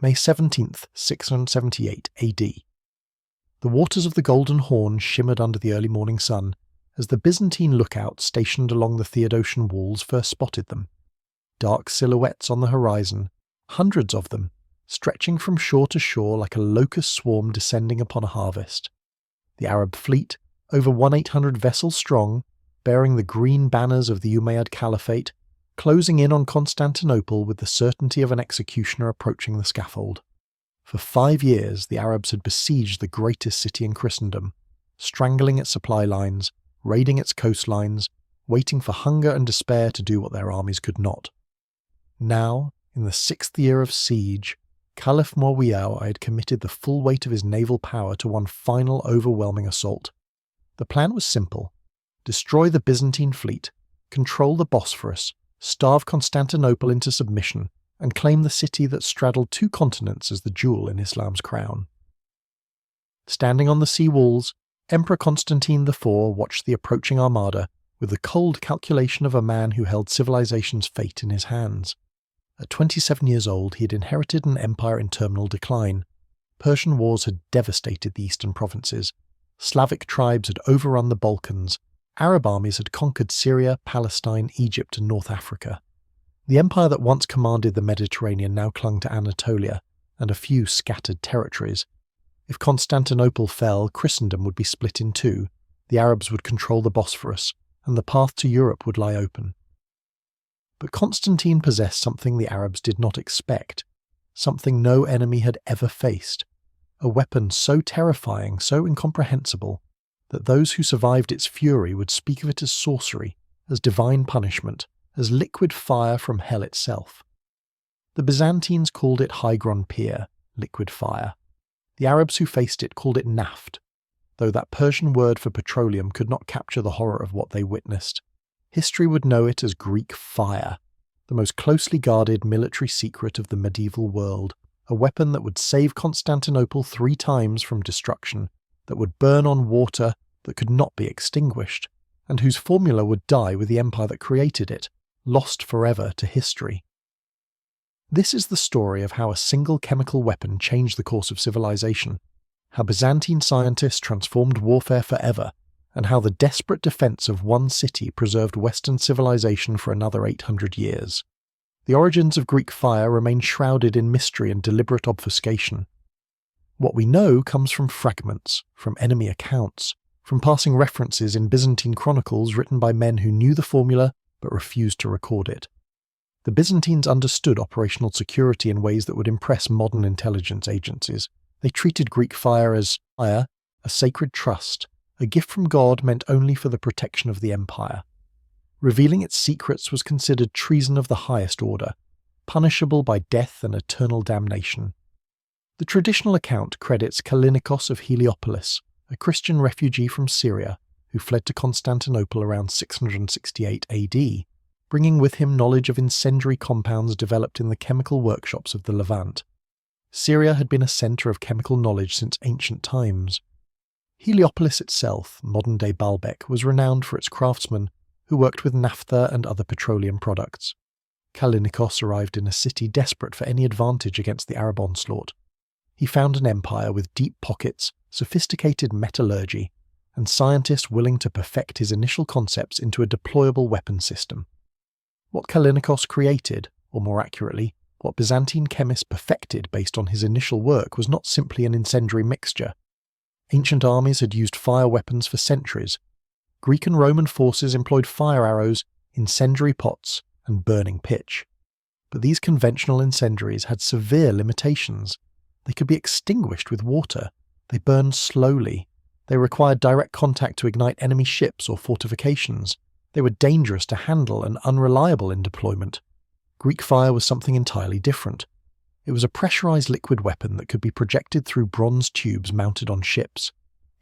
May 17th, 678 AD. The waters of the Golden Horn shimmered under the early morning sun as the Byzantine lookouts stationed along the Theodosian walls first spotted them. Dark silhouettes on the horizon, hundreds of them, stretching from shore to shore like a locust swarm descending upon a harvest. The Arab fleet, over 1,800 vessels strong, bearing the green banners of the Umayyad Caliphate, closing in on Constantinople with the certainty of an executioner approaching the scaffold. For 5 years the Arabs had besieged the greatest city in Christendom, strangling its supply lines, raiding its coastlines, waiting for hunger and despair to do what their armies could not. Now, in the 6th year of siege, Caliph Muawiyah had committed the full weight of his naval power to one final overwhelming assault. The plan was simple: destroy the Byzantine fleet, control the Bosphorus, starve Constantinople into submission, and claim the city that straddled 2 continents as the jewel in Islam's crown. Standing on the sea walls, Emperor Constantine IV watched the approaching armada with the cold calculation of a man who held civilization's fate in his hands. At 27 years old, he had inherited an empire in terminal decline. Persian wars had devastated the eastern provinces. Slavic tribes had overrun the Balkans. Arab armies had conquered Syria, Palestine, Egypt, and North Africa. The empire that once commanded the Mediterranean now clung to Anatolia and a few scattered territories. If Constantinople fell, Christendom would be split in 2, the Arabs would control the Bosphorus, and the path to Europe would lie open. But Constantine possessed something the Arabs did not expect, something no enemy had ever faced, a weapon so terrifying, so incomprehensible, that those who survived its fury would speak of it as sorcery, as divine punishment, as liquid fire from hell itself. The Byzantines called it hygron pir, liquid fire. The Arabs who faced it called it naft, though that Persian word for petroleum could not capture the horror of what they witnessed. History would know it as Greek fire, the most closely guarded military secret of the medieval world, a weapon that would save Constantinople 3 times from destruction, that would burn on water that could not be extinguished, and whose formula would die with the empire that created it, lost forever to history. This is the story of how a single chemical weapon changed the course of civilization, how Byzantine scientists transformed warfare forever, and how the desperate defense of one city preserved Western civilization for another 800 years. The origins of Greek fire remain shrouded in mystery and deliberate obfuscation. What we know comes from fragments, from enemy accounts, from passing references in Byzantine chronicles written by men who knew the formula but refused to record it. The Byzantines understood operational security in ways that would impress modern intelligence agencies. They treated Greek fire as fire, a sacred trust, a gift from God meant only for the protection of the empire. Revealing its secrets was considered treason of the highest order, punishable by death and eternal damnation. The traditional account credits Callinicos of Heliopolis, a Christian refugee from Syria who fled to Constantinople around 668 AD, bringing with him knowledge of incendiary compounds developed in the chemical workshops of the Levant. Syria had been a centre of chemical knowledge since ancient times. Heliopolis itself, modern-day Baalbek, was renowned for its craftsmen who worked with naphtha and other petroleum products. Callinicos arrived in a city desperate for any advantage against the Arab onslaught. He found an empire with deep pockets, sophisticated metallurgy, and scientists willing to perfect his initial concepts into a deployable weapon system. What Callinicos created, or more accurately, what Byzantine chemists perfected based on his initial work, was not simply an incendiary mixture. Ancient armies had used fire weapons for centuries. Greek and Roman forces employed fire arrows, incendiary pots, and burning pitch. But these conventional incendiaries had severe limitations. They could be extinguished with water. They burned slowly. They required direct contact to ignite enemy ships or fortifications. They were dangerous to handle and unreliable in deployment. Greek fire was something entirely different. It was a pressurized liquid weapon that could be projected through bronze tubes mounted on ships.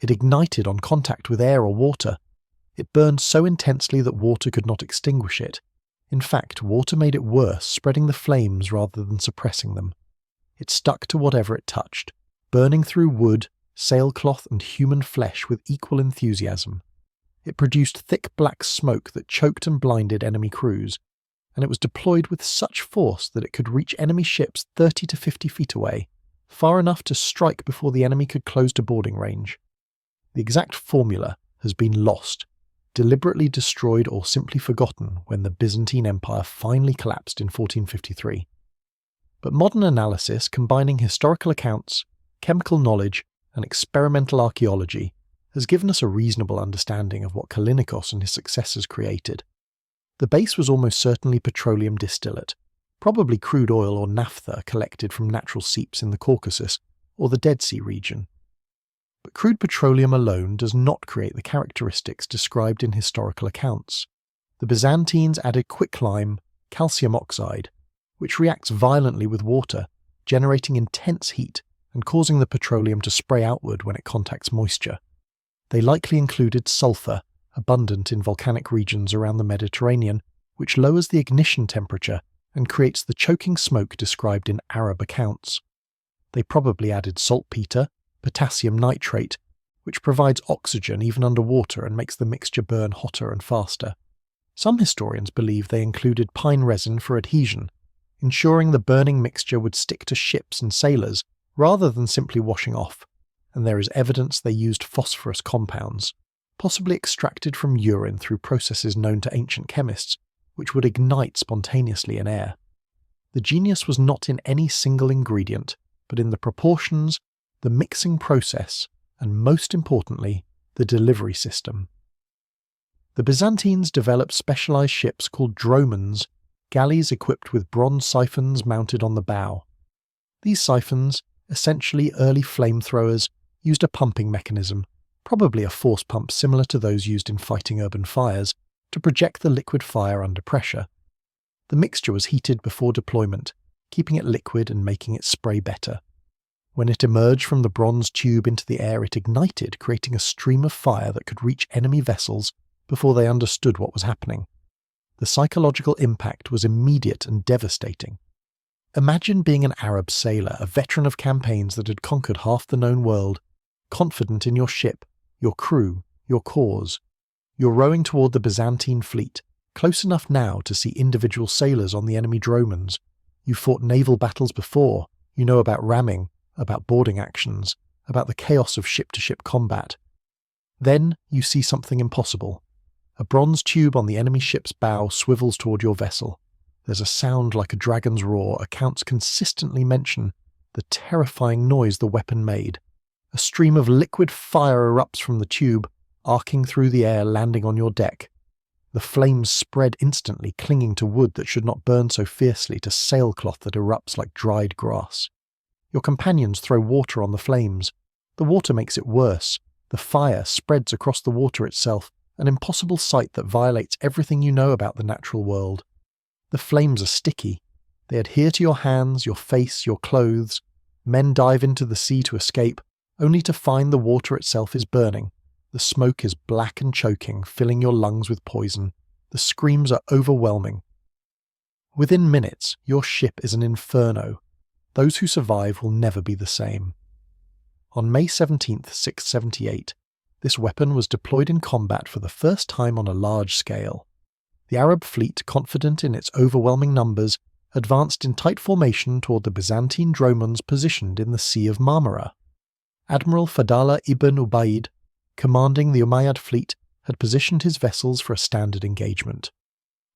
It ignited on contact with air or water. It burned so intensely that water could not extinguish it. In fact, water made it worse, spreading the flames rather than suppressing them. It stuck to whatever it touched, burning through wood, sailcloth, and human flesh with equal enthusiasm. It produced thick black smoke that choked and blinded enemy crews. and it was deployed with such force that it could reach enemy ships 30 to 50 feet away, far enough to strike before the enemy could close to boarding range. The exact formula has been lost, deliberately destroyed or simply forgotten when the Byzantine Empire finally collapsed in 1453. But modern analysis combining historical accounts, chemical knowledge, and experimental archaeology has given us a reasonable understanding of what Callinicos and his successors created. The base was almost certainly petroleum distillate, probably crude oil or naphtha collected from natural seeps in the Caucasus or the Dead Sea region. But crude petroleum alone does not create the characteristics described in historical accounts. The Byzantines added quicklime, calcium oxide, which reacts violently with water, generating intense heat and causing the petroleum to spray outward when it contacts moisture. They likely included sulfur, abundant in volcanic regions around the Mediterranean, which lowers the ignition temperature and creates the choking smoke described in Arab accounts. They probably added saltpeter, potassium nitrate, which provides oxygen even underwater and makes the mixture burn hotter and faster. Some historians believe they included pine resin for adhesion, ensuring the burning mixture would stick to ships and sailors rather than simply washing off, and there is evidence they used phosphorus compounds, possibly extracted from urine through processes known to ancient chemists, which would ignite spontaneously in air. The genius was not in any single ingredient, but in the proportions, the mixing process, and most importantly, the delivery system. The Byzantines developed specialized ships called dromons, galleys equipped with bronze siphons mounted on the bow. These siphons, essentially early flamethrowers, used a pumping mechanism, probably a force pump similar to those used in fighting urban fires, to project the liquid fire under pressure. The mixture was heated before deployment, keeping it liquid and making it spray better. When it emerged from the bronze tube into the air, it ignited, creating a stream of fire that could reach enemy vessels before they understood what was happening. The psychological impact was immediate and devastating. Imagine being an Arab sailor, a veteran of campaigns that had conquered half the known world, confident in your ship, your crew, your cause. You're rowing toward the Byzantine fleet, close enough now to see individual sailors on the enemy dromons. You've fought naval battles before, you know about ramming, about boarding actions, about the chaos of ship-to-ship combat. Then you see something impossible. A bronze tube on the enemy ship's bow swivels toward your vessel. There's a sound like a dragon's roar. Accounts consistently mention the terrifying noise the weapon made. A stream of liquid fire erupts from the tube, arcing through the air, landing on your deck. The flames spread instantly, clinging to wood that should not burn so fiercely, to sailcloth that erupts like dried grass. Your companions throw water on the flames. The water makes it worse. The fire spreads across the water itself, an impossible sight that violates everything you know about the natural world. The flames are sticky. They adhere to your hands, your face, your clothes. Men dive into the sea to escape, only to find the water itself is burning. The smoke is black and choking, filling your lungs with poison. The screams are overwhelming. Within minutes, your ship is an inferno. Those who survive will never be the same. On May 17, 678, this weapon was deployed in combat for the first time on a large scale. The Arab fleet, confident in its overwhelming numbers, advanced in tight formation toward the Byzantine dromons positioned in the Sea of Marmara. Admiral Fadala ibn Ubayd, commanding the Umayyad fleet, had positioned his vessels for a standard engagement.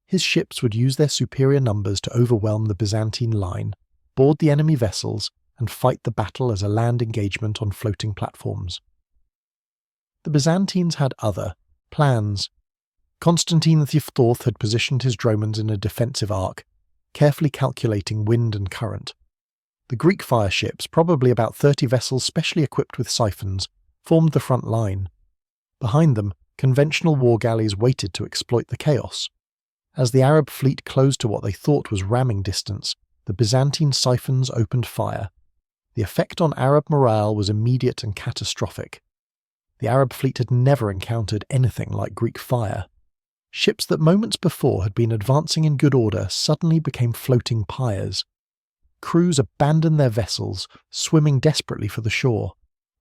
His ships would use their superior numbers to overwhelm the Byzantine line, board the enemy vessels, and fight the battle as a land engagement on floating platforms. The Byzantines had other plans. Constantine IV had positioned his dromons in a defensive arc, carefully calculating wind and current. The Greek fire ships, probably about 30 vessels specially equipped with siphons, formed the front line. Behind them, conventional war galleys waited to exploit the chaos. As the Arab fleet closed to what they thought was ramming distance, the Byzantine siphons opened fire. The effect on Arab morale was immediate and catastrophic. The Arab fleet had never encountered anything like Greek fire. Ships that moments before had been advancing in good order suddenly became floating pyres. Crews abandoned their vessels, swimming desperately for the shore.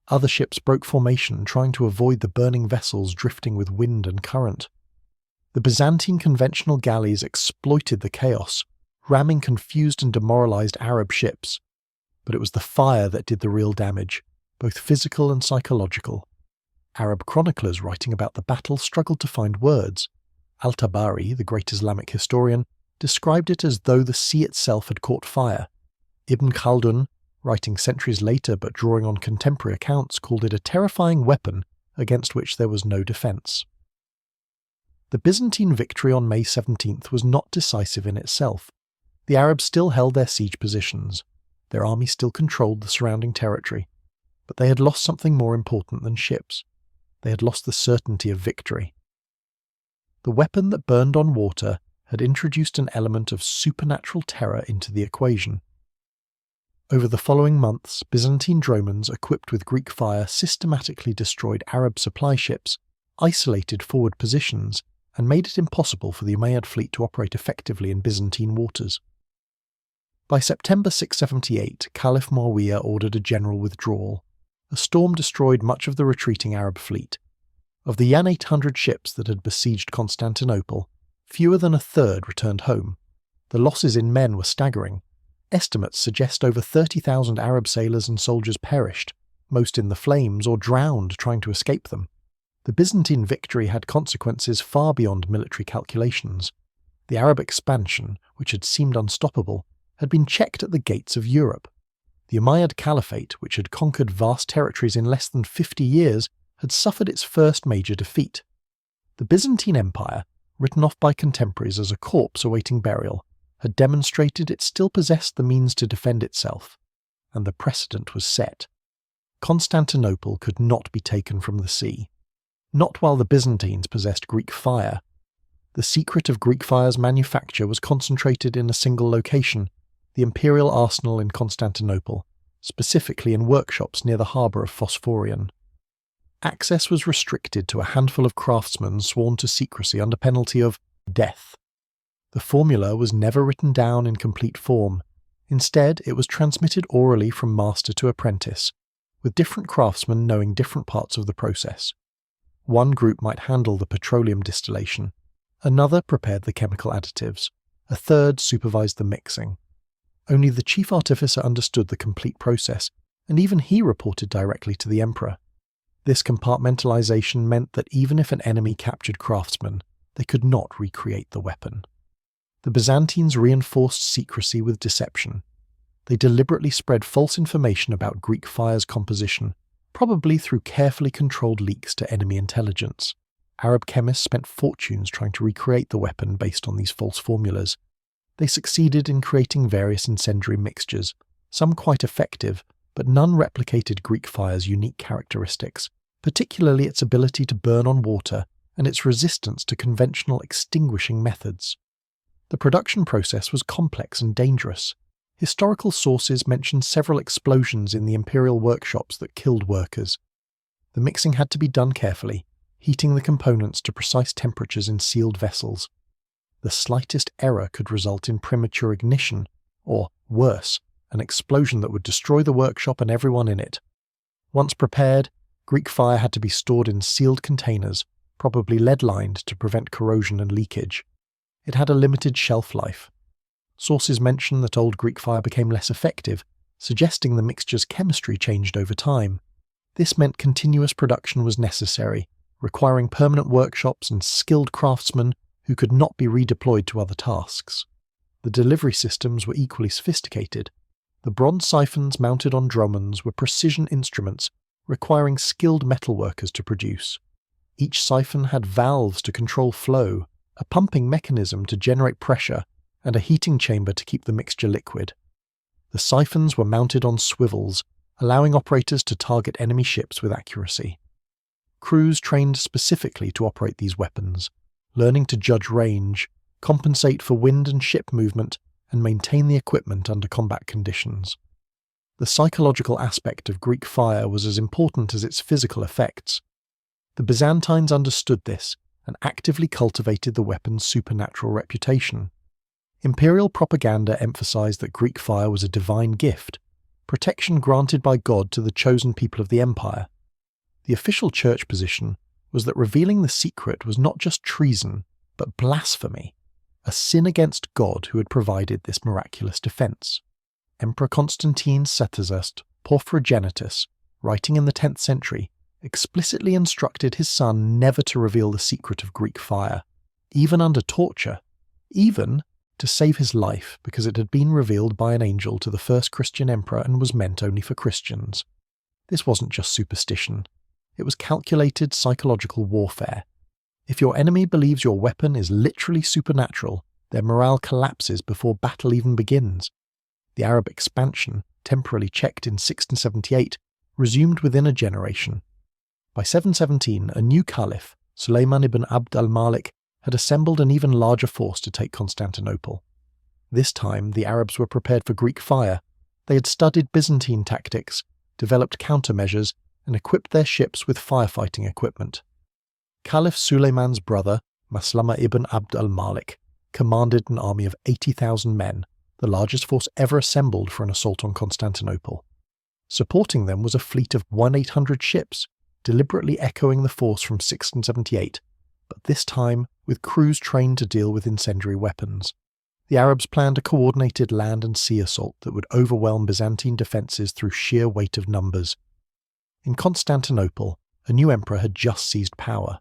Other ships broke formation, trying to avoid the burning vessels drifting with wind and current. The Byzantine conventional galleys exploited the chaos, ramming confused and demoralized Arab ships. But it was the fire that did the real damage, both physical and psychological. Arab chroniclers writing about the battle struggled to find words. Al-Tabari, the great Islamic historian, described it as though the sea itself had caught fire. Ibn Khaldun, writing centuries later but drawing on contemporary accounts, called it a terrifying weapon against which there was no defence. The Byzantine victory on May 17th was not decisive in itself. The Arabs still held their siege positions. Their army still controlled the surrounding territory. But they had lost something more important than ships. They had lost the certainty of victory. The weapon that burned on water had introduced an element of supernatural terror into the equation. Over the following months, Byzantine dromons equipped with Greek fire systematically destroyed Arab supply ships, isolated forward positions, and made it impossible for the Umayyad fleet to operate effectively in Byzantine waters. By September 678, Caliph Muawiyah ordered a general withdrawal. A storm destroyed much of the retreating Arab fleet. Of the 800 ships that had besieged Constantinople, fewer than a third returned home. The losses in men were staggering. Estimates suggest over 30,000 Arab sailors and soldiers perished, most in the flames or drowned trying to escape them. The Byzantine victory had consequences far beyond military calculations. The Arab expansion, which had seemed unstoppable, had been checked at the gates of Europe. The Umayyad Caliphate, which had conquered vast territories in less than 50 years, had suffered its first major defeat. The Byzantine Empire, written off by contemporaries as a corpse awaiting burial, had demonstrated it still possessed the means to defend itself, and the precedent was set. Constantinople could not be taken from the sea. Not while the Byzantines possessed Greek fire. The secret of Greek fire's manufacture was concentrated in a single location, the imperial arsenal in Constantinople, specifically in workshops near the harbour of Phosphorion. Access was restricted to a handful of craftsmen sworn to secrecy under penalty of death. The formula was never written down in complete form. Instead, it was transmitted orally from master to apprentice, with different craftsmen knowing different parts of the process. One group might handle the petroleum distillation, another prepared the chemical additives, a third supervised the mixing. Only the chief artificer understood the complete process, and even he reported directly to the emperor. This compartmentalization meant that even if an enemy captured craftsmen, they could not recreate the weapon. The Byzantines reinforced secrecy with deception. They deliberately spread false information about Greek fire's composition, probably through carefully controlled leaks to enemy intelligence. Arab chemists spent fortunes trying to recreate the weapon based on these false formulas. They succeeded in creating various incendiary mixtures, some quite effective, but none replicated Greek fire's unique characteristics, particularly its ability to burn on water and its resistance to conventional extinguishing methods. The production process was complex and dangerous. Historical sources mention several explosions in the imperial workshops that killed workers. The mixing had to be done carefully, heating the components to precise temperatures in sealed vessels. The slightest error could result in premature ignition, or, worse, an explosion that would destroy the workshop and everyone in it. Once prepared, Greek fire had to be stored in sealed containers, probably lead-lined to prevent corrosion and leakage. It had a limited shelf life. Sources mention that old Greek fire became less effective, suggesting the mixture's chemistry changed over time. This meant continuous production was necessary, requiring permanent workshops and skilled craftsmen who could not be redeployed to other tasks. The delivery systems were equally sophisticated. The bronze siphons mounted on dromons were precision instruments requiring skilled metalworkers to produce. Each siphon had valves to control flow, a pumping mechanism to generate pressure, and a heating chamber to keep the mixture liquid. The siphons were mounted on swivels, allowing operators to target enemy ships with accuracy. Crews trained specifically to operate these weapons, learning to judge range, compensate for wind and ship movement, and maintain the equipment under combat conditions. The psychological aspect of Greek fire was as important as its physical effects. The Byzantines understood this and actively cultivated the weapon's supernatural reputation. Imperial propaganda emphasized that Greek fire was a divine gift, protection granted by God to the chosen people of the empire. The official church position was that revealing the secret was not just treason, but blasphemy, a sin against God who had provided this miraculous defense. Emperor Constantine IV, Porphyrogenitus, writing in the 10th century, explicitly instructed his son never to reveal the secret of Greek fire, even under torture, even to save his life because it had been revealed by an angel to the first Christian emperor and was meant only for Christians. This wasn't just superstition. It was calculated psychological warfare. If your enemy believes your weapon is literally supernatural, their morale collapses before battle even begins. The Arab expansion, temporarily checked in 678, resumed within a generation. By 717, a new caliph, Sulayman ibn Abd al-Malik, had assembled an even larger force to take Constantinople. This time, the Arabs were prepared for Greek fire. They had studied Byzantine tactics, developed countermeasures, and equipped their ships with firefighting equipment. Caliph Sulayman's brother, Maslama ibn Abd al-Malik, commanded an army of 80,000 men, the largest force ever assembled for an assault on Constantinople. Supporting them was a fleet of 1,800 ships, deliberately echoing the force from 678, but this time with crews trained to deal with incendiary weapons. The Arabs planned a coordinated land and sea assault that would overwhelm Byzantine defences through sheer weight of numbers. In Constantinople, a new emperor had just seized power.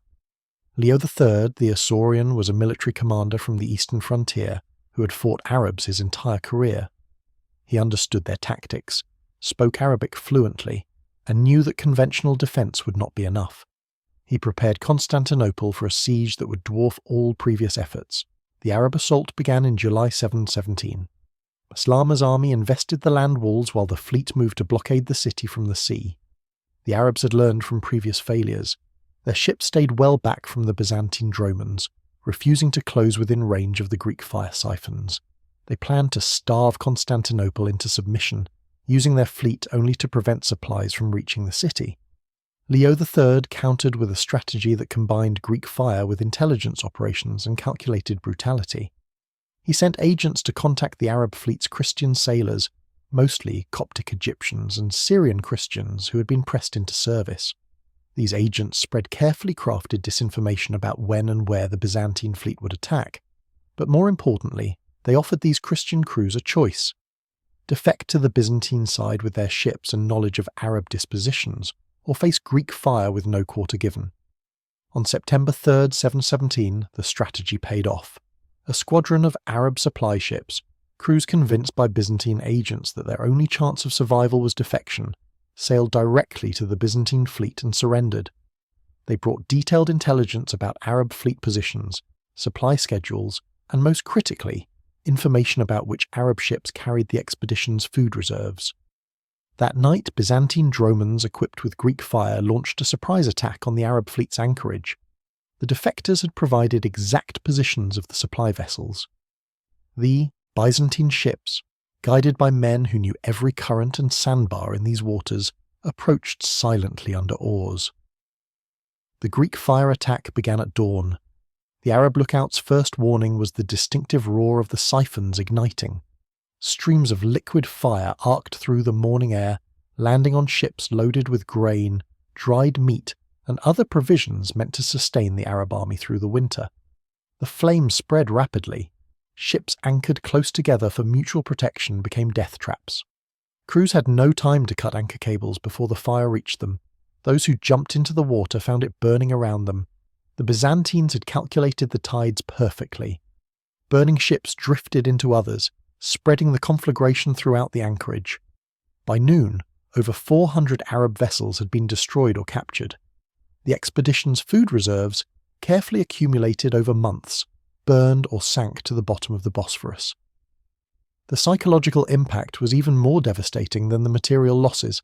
Leo III, the Isaurian, was a military commander from the eastern frontier who had fought Arabs his entire career. He understood their tactics, spoke Arabic fluently, and knew that conventional defence would not be enough. He prepared Constantinople for a siege that would dwarf all previous efforts. The Arab assault began in July 717. Maslama's army invested the land walls while the fleet moved to blockade the city from the sea. The Arabs had learned from previous failures. Their ships stayed well back from the Byzantine dromons, refusing to close within range of the Greek fire siphons. They planned to starve Constantinople into submission, using their fleet only to prevent supplies from reaching the city. Leo III countered with a strategy that combined Greek fire with intelligence operations and calculated brutality. He sent agents to contact the Arab fleet's Christian sailors, mostly Coptic Egyptians and Syrian Christians who had been pressed into service. These agents spread carefully crafted disinformation about when and where the Byzantine fleet would attack, but more importantly, they offered these Christian crews a choice: defect to the Byzantine side with their ships and knowledge of Arab dispositions, or face Greek fire with no quarter given. On September 3rd, 717, the strategy paid off. A squadron of Arab supply ships, crews convinced by Byzantine agents that their only chance of survival was defection, sailed directly to the Byzantine fleet and surrendered. They brought detailed intelligence about Arab fleet positions, supply schedules, and most critically, information about which Arab ships carried the expedition's food reserves. That night, Byzantine dromons equipped with Greek fire launched a surprise attack on the Arab fleet's anchorage. The defectors had provided exact positions of the supply vessels. The Byzantine ships, guided by men who knew every current and sandbar in these waters, approached silently under oars. The Greek fire attack began at dawn. The Arab lookout's first warning was the distinctive roar of the siphons igniting. Streams of liquid fire arced through the morning air, landing on ships loaded with grain, dried meat, and other provisions meant to sustain the Arab army through the winter. The flames spread rapidly. Ships anchored close together for mutual protection became death traps. Crews had no time to cut anchor cables before the fire reached them. Those who jumped into the water found it burning around them. The Byzantines had calculated the tides perfectly. Burning ships drifted into others, spreading the conflagration throughout the anchorage. By noon, over 400 Arab vessels had been destroyed or captured. The expedition's food reserves, carefully accumulated over months, burned or sank to the bottom of the Bosphorus. The psychological impact was even more devastating than the material losses.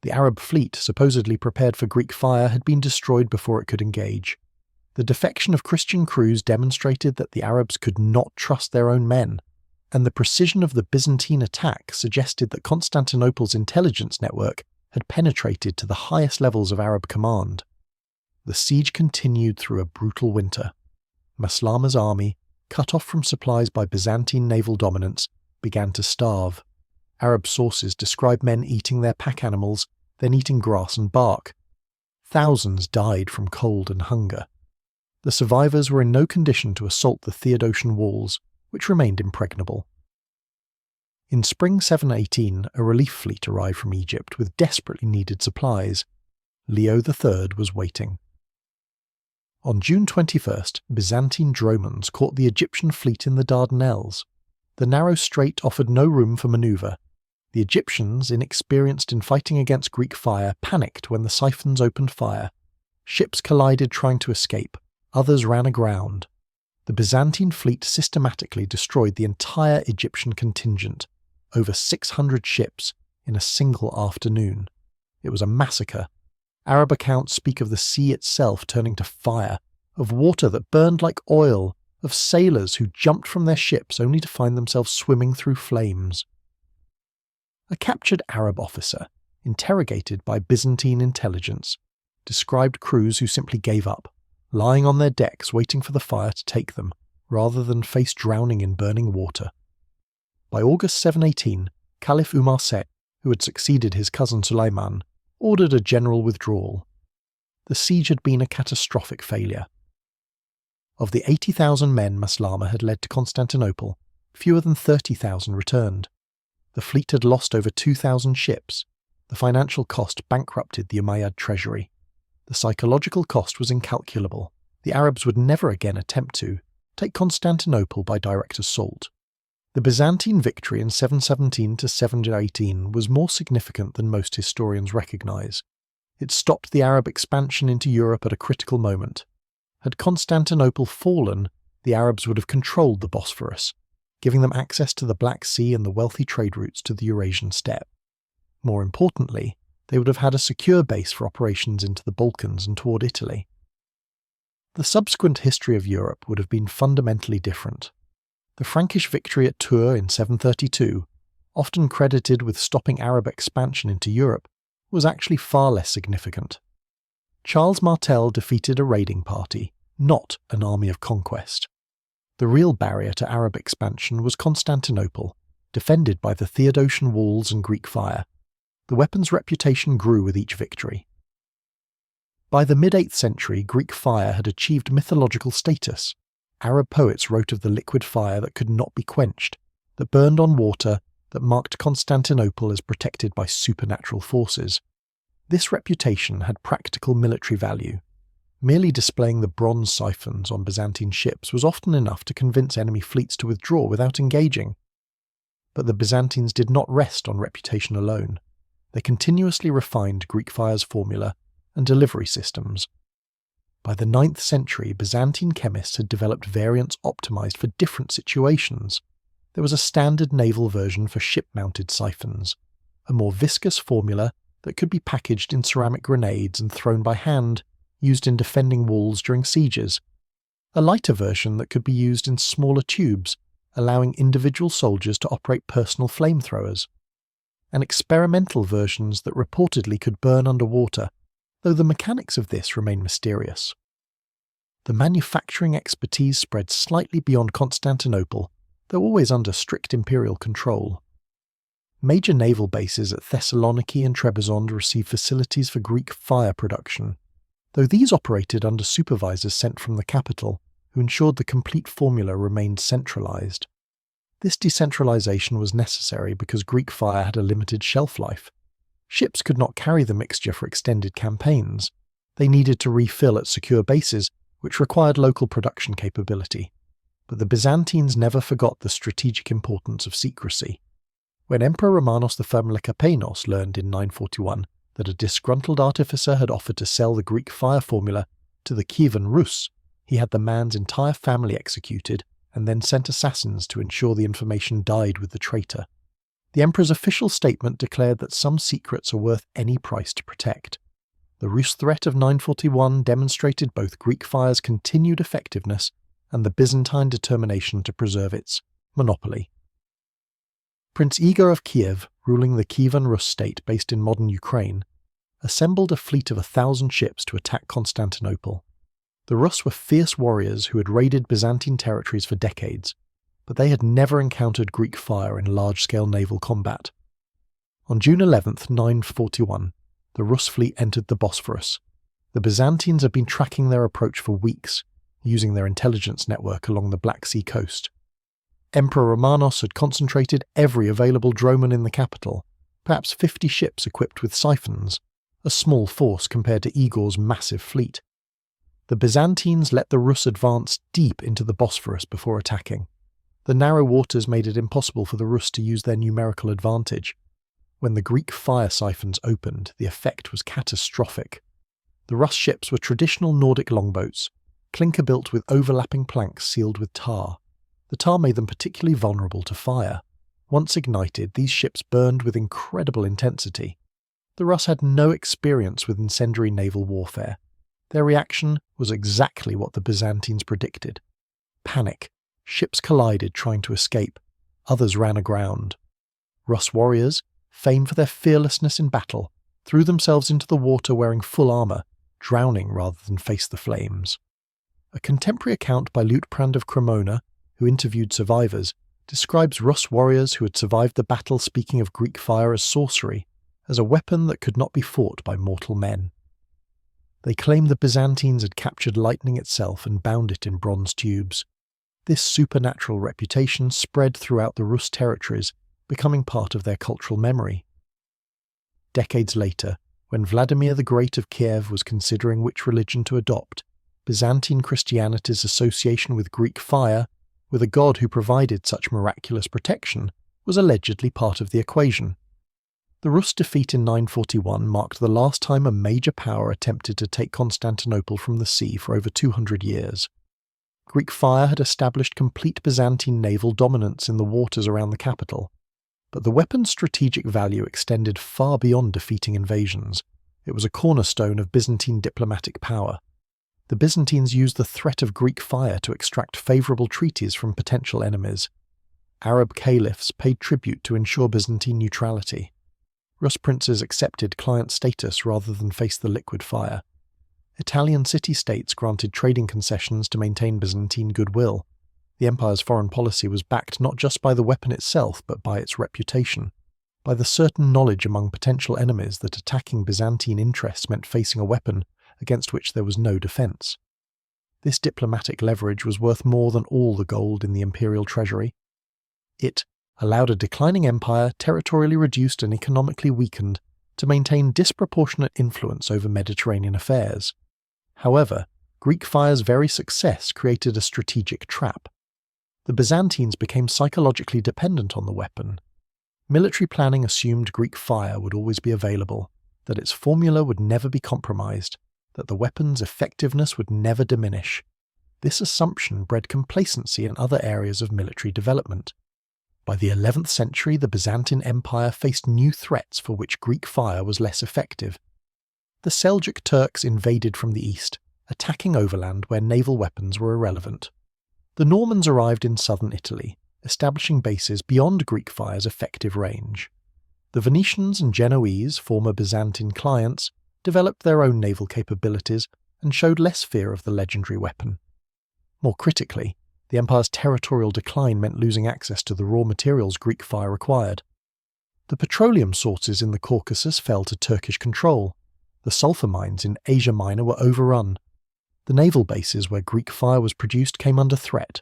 The Arab fleet, supposedly prepared for Greek fire, had been destroyed before it could engage. The defection of Christian crews demonstrated that the Arabs could not trust their own men, and the precision of the Byzantine attack suggested that Constantinople's intelligence network had penetrated to the highest levels of Arab command. The siege continued through a brutal winter. Maslama's army, cut off from supplies by Byzantine naval dominance, began to starve. Arab sources describe men eating their pack animals, then eating grass and bark. Thousands died from cold and hunger. The survivors were in no condition to assault the Theodosian walls, which remained impregnable. In spring 718, a relief fleet arrived from Egypt with desperately needed supplies. Leo III was waiting. On June 21st, Byzantine drones caught the Egyptian fleet in the Dardanelles. The narrow strait offered no room for manoeuvre. The Egyptians, inexperienced in fighting against Greek fire, panicked when the siphons opened fire. Ships collided trying to escape. Others ran aground. The Byzantine fleet systematically destroyed the entire Egyptian contingent, over 600 ships, in a single afternoon. It was a massacre. Arab accounts speak of the sea itself turning to fire, of water that burned like oil, of sailors who jumped from their ships only to find themselves swimming through flames. A captured Arab officer, interrogated by Byzantine intelligence, described crews who simply gave up, lying on their decks waiting for the fire to take them, rather than face drowning in burning water. By August 718, Caliph Umar II, who had succeeded his cousin Sulayman, ordered a general withdrawal. The siege had been a catastrophic failure. Of the 80,000 men Maslama had led to Constantinople, fewer than 30,000 returned. The fleet had lost over 2,000 ships. The financial cost bankrupted the Umayyad treasury. The psychological cost was incalculable. The Arabs would never again attempt to take Constantinople by direct assault. The Byzantine victory in 717 to 718 was more significant than most historians recognise. It stopped the Arab expansion into Europe at a critical moment. Had Constantinople fallen, the Arabs would have controlled the Bosphorus, giving them access to the Black Sea and the wealthy trade routes to the Eurasian steppe. More importantly, they would have had a secure base for operations into the Balkans and toward Italy. The subsequent history of Europe would have been fundamentally different. The Frankish victory at Tours in 732, often credited with stopping Arab expansion into Europe, was actually far less significant. Charles Martel defeated a raiding party, not an army of conquest. The real barrier to Arab expansion was Constantinople, defended by the Theodosian walls and Greek fire. The weapon's reputation grew with each victory. By the mid-8th century, Greek fire had achieved mythological status. Arab poets wrote of the liquid fire that could not be quenched, that burned on water, that marked Constantinople as protected by supernatural forces. This reputation had practical military value. Merely displaying the bronze siphons on Byzantine ships was often enough to convince enemy fleets to withdraw without engaging. But the Byzantines did not rest on reputation alone. They continuously refined Greek fire's formula and delivery systems. By the 9th century, Byzantine chemists had developed variants optimized for different situations. There was a standard naval version for ship-mounted siphons, a more viscous formula that could be packaged in ceramic grenades and thrown by hand, used in defending walls during sieges, a lighter version that could be used in smaller tubes, allowing individual soldiers to operate personal flamethrowers, and experimental versions that reportedly could burn underwater, though the mechanics of this remain mysterious. The manufacturing expertise spread slightly beyond Constantinople, though always under strict imperial control. Major naval bases at Thessaloniki and Trebizond received facilities for Greek fire production, though these operated under supervisors sent from the capital, who ensured the complete formula remained centralized. This decentralization was necessary because Greek fire had a limited shelf life. Ships could not carry the mixture for extended campaigns. They needed to refill at secure bases, which required local production capability. But the Byzantines never forgot the strategic importance of secrecy. When Emperor Romanos I Lycopainos learned in 941 that a disgruntled artificer had offered to sell the Greek fire formula to the Kievan Rus, he had the man's entire family executed and then sent assassins to ensure the information died with the traitor. The emperor's official statement declared that some secrets are worth any price to protect. The Rus threat of 941 demonstrated both Greek fire's continued effectiveness and the Byzantine determination to preserve its monopoly. Prince Igor of Kiev, ruling the Kievan Rus state based in modern Ukraine, assembled a fleet of 1,000 ships to attack Constantinople. The Rus were fierce warriors who had raided Byzantine territories for decades, but they had never encountered Greek fire in large-scale naval combat. On June 11, 941, the Rus fleet entered the Bosphorus. The Byzantines had been tracking their approach for weeks. using their intelligence network along the Black Sea coast. Emperor Romanos had concentrated every available droman in the capital, perhaps 50 ships equipped with siphons, a small force compared to Igor's massive fleet. The Byzantines let the Rus advance deep into the Bosphorus before attacking. The narrow waters made it impossible for the Rus to use their numerical advantage. When the Greek fire siphons opened, the effect was catastrophic. The Rus ships were traditional Nordic longboats, clinker-built with overlapping planks sealed with tar. The tar made them particularly vulnerable to fire. Once ignited, these ships burned with incredible intensity. The Rus had no experience with incendiary naval warfare. Their reaction was exactly what the Byzantines predicted. Panic. Ships collided trying to escape. Others ran aground. Rus warriors, famed for their fearlessness in battle, threw themselves into the water wearing full armour, drowning rather than face the flames. A contemporary account by Liutprand of Cremona, who interviewed survivors, describes Rus warriors who had survived the battle speaking of Greek fire as sorcery, as a weapon that could not be fought by mortal men. They claim the Byzantines had captured lightning itself and bound it in bronze tubes. This supernatural reputation spread throughout the Rus territories, becoming part of their cultural memory. Decades later, when Vladimir the Great of Kiev was considering which religion to adopt, Byzantine Christianity's association with Greek fire, with a god who provided such miraculous protection, was allegedly part of the equation. The Rus' defeat in 941 marked the last time a major power attempted to take Constantinople from the sea for over 200 years. Greek fire had established complete Byzantine naval dominance in the waters around the capital, but the weapon's strategic value extended far beyond defeating invasions. It was a cornerstone of Byzantine diplomatic power. The Byzantines used the threat of Greek fire to extract favourable treaties from potential enemies. Arab caliphs paid tribute to ensure Byzantine neutrality. Rus princes accepted client status rather than face the liquid fire. Italian city-states granted trading concessions to maintain Byzantine goodwill. The empire's foreign policy was backed not just by the weapon itself, but by its reputation, by the certain knowledge among potential enemies that attacking Byzantine interests meant facing a weapon against which there was no defence. This diplomatic leverage was worth more than all the gold in the imperial treasury. It allowed a declining empire, territorially reduced and economically weakened, to maintain disproportionate influence over Mediterranean affairs. However, Greek fire's very success created a strategic trap. The Byzantines became psychologically dependent on the weapon. Military planning assumed Greek fire would always be available, that its formula would never be compromised, that the weapon's effectiveness would never diminish. This assumption bred complacency in other areas of military development. By the 11th century, the Byzantine Empire faced new threats for which Greek fire was less effective. The Seljuk Turks invaded from the east, attacking overland where naval weapons were irrelevant. The Normans arrived in southern Italy, establishing bases beyond Greek fire's effective range. The Venetians and Genoese, former Byzantine clients, developed their own naval capabilities and showed less fear of the legendary weapon. More critically, the empire's territorial decline meant losing access to the raw materials Greek fire required. The petroleum sources in the Caucasus fell to Turkish control. The sulfur mines in Asia Minor were overrun. The naval bases where Greek fire was produced came under threat.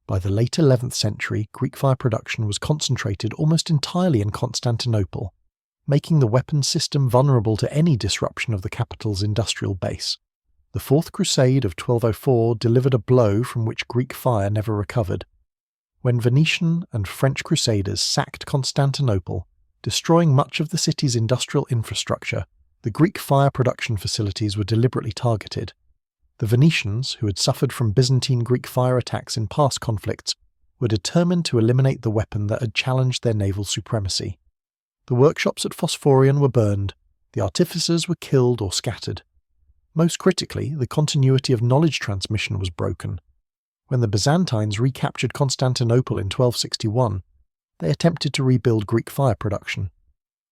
By the late 11th century, Greek fire production was concentrated almost entirely in Constantinople, making the weapons system vulnerable to any disruption of the capital's industrial base. The Fourth Crusade of 1204 delivered a blow from which Greek fire never recovered. When Venetian and French crusaders sacked Constantinople, destroying much of the city's industrial infrastructure, the Greek fire production facilities were deliberately targeted. The Venetians, who had suffered from Byzantine Greek fire attacks in past conflicts, were determined to eliminate the weapon that had challenged their naval supremacy. The workshops at Phosphorion were burned, the artificers were killed or scattered. Most critically, the continuity of knowledge transmission was broken. When the Byzantines recaptured Constantinople in 1261, they attempted to rebuild Greek fire production.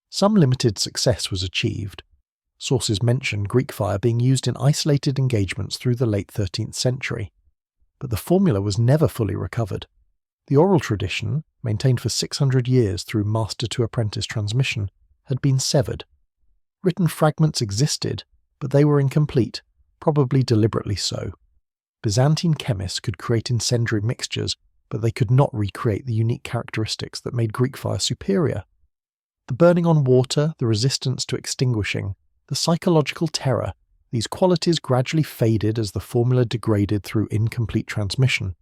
Some limited success was achieved. Sources mention Greek fire being used in isolated engagements through the late 13th century. But the formula was never fully recovered. The oral tradition, maintained for 600 years through master-to-apprentice transmission, had been severed. Written fragments existed, but they were incomplete, probably deliberately so. Byzantine chemists could create incendiary mixtures, but they could not recreate the unique characteristics that made Greek fire superior. The burning on water, the resistance to extinguishing, the psychological terror, these qualities gradually faded as the formula degraded through incomplete transmission.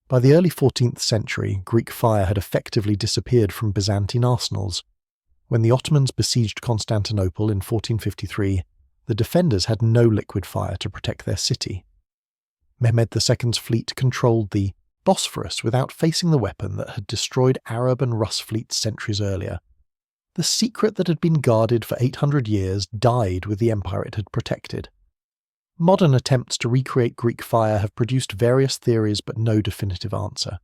By the early 14th century, Greek fire had effectively disappeared from Byzantine arsenals. When the Ottomans besieged Constantinople in 1453, the defenders had no liquid fire to protect their city. Mehmed II's fleet controlled the Bosphorus without facing the weapon that had destroyed Arab and Rus fleets centuries earlier. The secret that had been guarded for 800 years died with the empire it had protected. Modern attempts to recreate Greek fire have produced various theories but no definitive answer.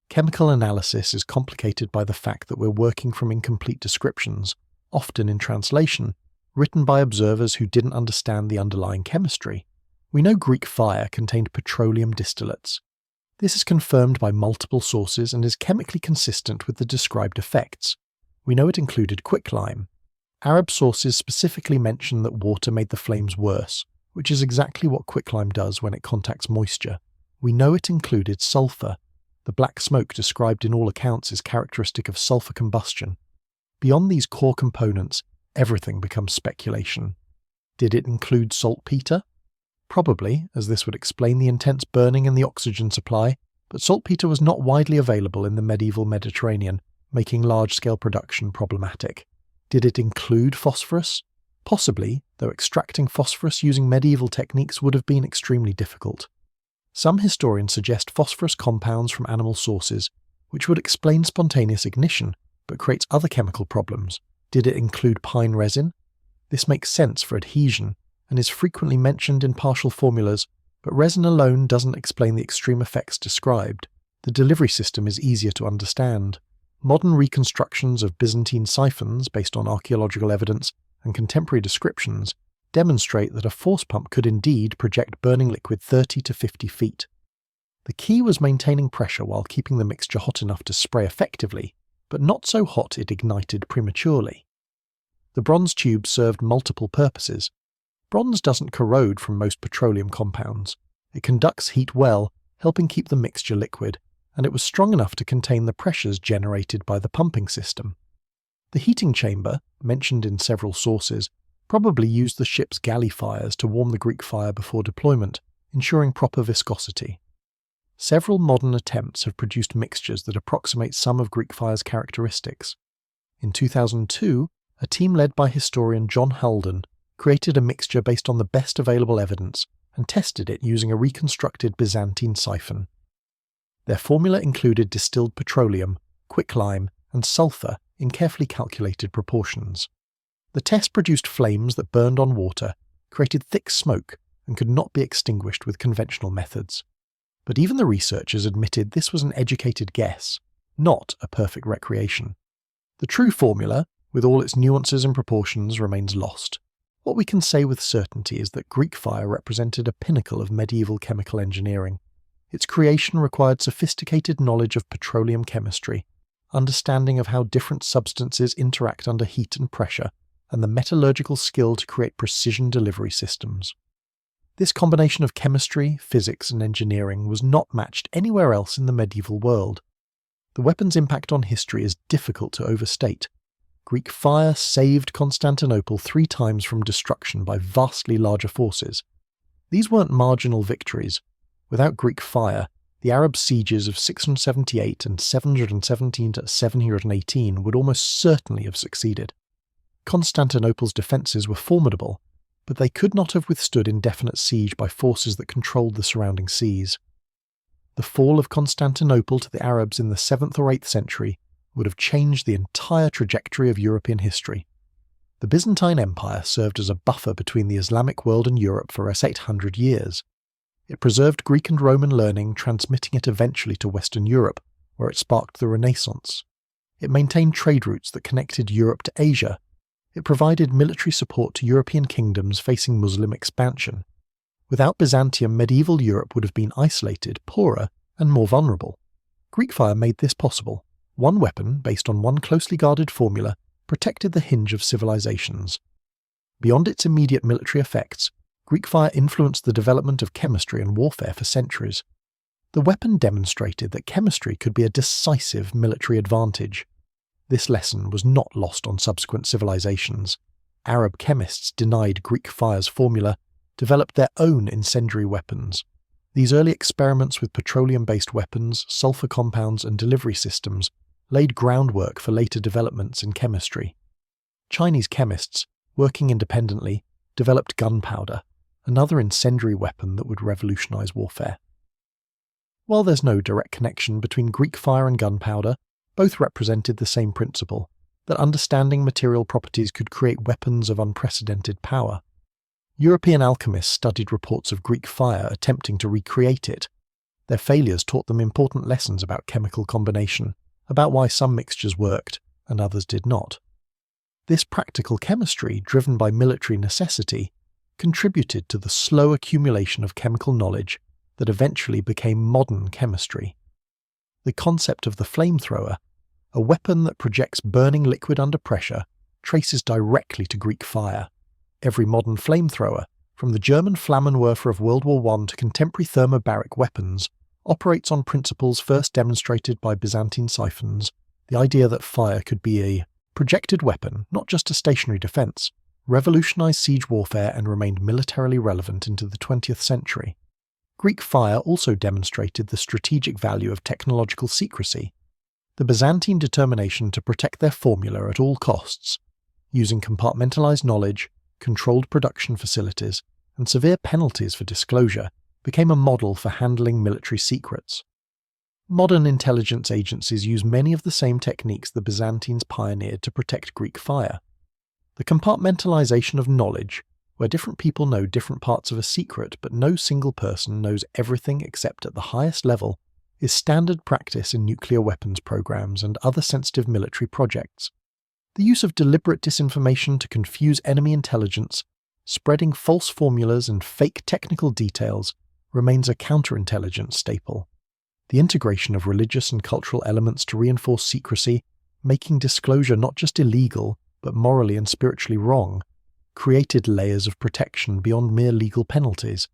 Chemical analysis is complicated by the fact that we're working from incomplete descriptions, often in translation, written by observers who didn't understand the underlying chemistry. We know Greek fire contained petroleum distillates. This is confirmed by multiple sources and is chemically consistent with the described effects. We know it included quicklime. Arab sources specifically mention that water made the flames worse, which is exactly what quicklime does when it contacts moisture. We know it included sulfur. The black smoke described in all accounts is characteristic of sulfur combustion. Beyond these core components, everything becomes speculation. Did it include saltpeter? Probably, as this would explain the intense burning and the oxygen supply, but saltpeter was not widely available in the medieval Mediterranean, making large-scale production problematic. Did it include phosphorus? Possibly, though extracting phosphorus using medieval techniques would have been extremely difficult. Some historians suggest phosphorus compounds from animal sources, which would explain spontaneous ignition, but creates other chemical problems. Did it include pine resin? This makes sense for adhesion, and is frequently mentioned in partial formulas, but resin alone doesn't explain the extreme effects described. The delivery system is easier to understand. Modern reconstructions of Byzantine siphons, based on archaeological evidence and contemporary descriptions, demonstrate that a force pump could indeed project burning liquid 30 to 50 feet. The key was maintaining pressure while keeping the mixture hot enough to spray effectively, but not so hot it ignited prematurely. The bronze tube served multiple purposes. Bronze doesn't corrode from most petroleum compounds. It conducts heat well, helping keep the mixture liquid, and it was strong enough to contain the pressures generated by the pumping system. The heating chamber, mentioned in several sources, probably used the ship's galley fires to warm the Greek fire before deployment, ensuring proper viscosity. Several modern attempts have produced mixtures that approximate some of Greek fire's characteristics. In 2002, a team led by historian John Haldon created a mixture based on the best available evidence and tested it using a reconstructed Byzantine siphon. Their formula included distilled petroleum, quicklime, and sulfur in carefully calculated proportions. The test produced flames that burned on water, created thick smoke, and could not be extinguished with conventional methods. But even the researchers admitted this was an educated guess, not a perfect recreation. The true formula, with all its nuances and proportions, remains lost. What we can say with certainty is that Greek fire represented a pinnacle of medieval chemical engineering. Its creation required sophisticated knowledge of petroleum chemistry, understanding of how different substances interact under heat and pressure, and the metallurgical skill to create precision delivery systems. This combination of chemistry, physics, and engineering was not matched anywhere else in the medieval world. The weapon's impact on history is difficult to overstate. Greek fire saved Constantinople 3 times from destruction by vastly larger forces. These weren't marginal victories. Without Greek fire, the Arab sieges of 678 and 717 to 718 would almost certainly have succeeded. Constantinople's defences were formidable, but they could not have withstood indefinite siege by forces that controlled the surrounding seas. The fall of Constantinople to the Arabs in the 7th or 8th century would have changed the entire trajectory of European history. The Byzantine Empire served as a buffer between the Islamic world and Europe for 800 years. It preserved Greek and Roman learning, transmitting it eventually to Western Europe, where it sparked the Renaissance. It maintained trade routes that connected Europe to Asia. It provided military support to European kingdoms facing Muslim expansion. Without Byzantium, medieval Europe would have been isolated, poorer, and more vulnerable. Greek fire made this possible. One weapon, based on one closely guarded formula, protected the hinge of civilizations. Beyond its immediate military effects, Greek fire influenced the development of chemistry and warfare for centuries. The weapon demonstrated that chemistry could be a decisive military advantage. This lesson was not lost on subsequent civilizations. Arab chemists denied Greek fire's formula, developed their own incendiary weapons. These early experiments with petroleum-based weapons, sulfur compounds, and delivery systems laid groundwork for later developments in chemistry. Chinese chemists, working independently, developed gunpowder, another incendiary weapon that would revolutionize warfare. While there's no direct connection between Greek fire and gunpowder, both represented the same principle, that understanding material properties could create weapons of unprecedented power. European alchemists studied reports of Greek fire attempting to recreate it. Their failures taught them important lessons about chemical combination, about why some mixtures worked and others did not. This practical chemistry, driven by military necessity, contributed to the slow accumulation of chemical knowledge that eventually became modern chemistry. The concept of the flamethrower, a weapon that projects burning liquid under pressure, traces directly to Greek fire. Every modern flamethrower, from the German Flammenwerfer of World War I to contemporary thermobaric weapons, operates on principles first demonstrated by Byzantine siphons, the idea that fire could be a projected weapon, not just a stationary defense, revolutionized siege warfare and remained militarily relevant into the 20th century. Greek fire also demonstrated the strategic value of technological secrecy. The Byzantine determination to protect their formula at all costs, using compartmentalized knowledge, controlled production facilities, and severe penalties for disclosure, became a model for handling military secrets. Modern intelligence agencies use many of the same techniques the Byzantines pioneered to protect Greek fire. The compartmentalization of knowledge, where different people know different parts of a secret but no single person knows everything except at the highest level, is standard practice in nuclear weapons programs and other sensitive military projects. The use of deliberate disinformation to confuse enemy intelligence, spreading false formulas and fake technical details, remains a counterintelligence staple. The integration of religious and cultural elements to reinforce secrecy, making disclosure not just illegal, but morally and spiritually wrong, created layers of protection beyond mere legal penalties.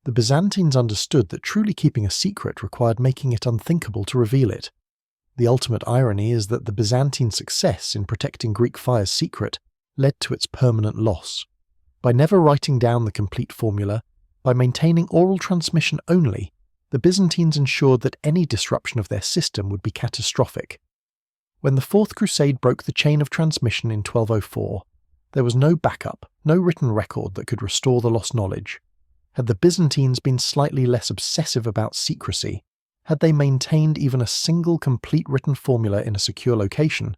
The Byzantines understood that truly keeping a secret required making it unthinkable to reveal it. The ultimate irony is that the Byzantine success in protecting Greek fire's secret led to its permanent loss. By never writing down the complete formula, by maintaining oral transmission only, the Byzantines ensured that any disruption of their system would be catastrophic. When the Fourth Crusade broke the chain of transmission in 1204, there was no backup, no written record that could restore the lost knowledge. Had the Byzantines been slightly less obsessive about secrecy, had they maintained even a single complete written formula in a secure location,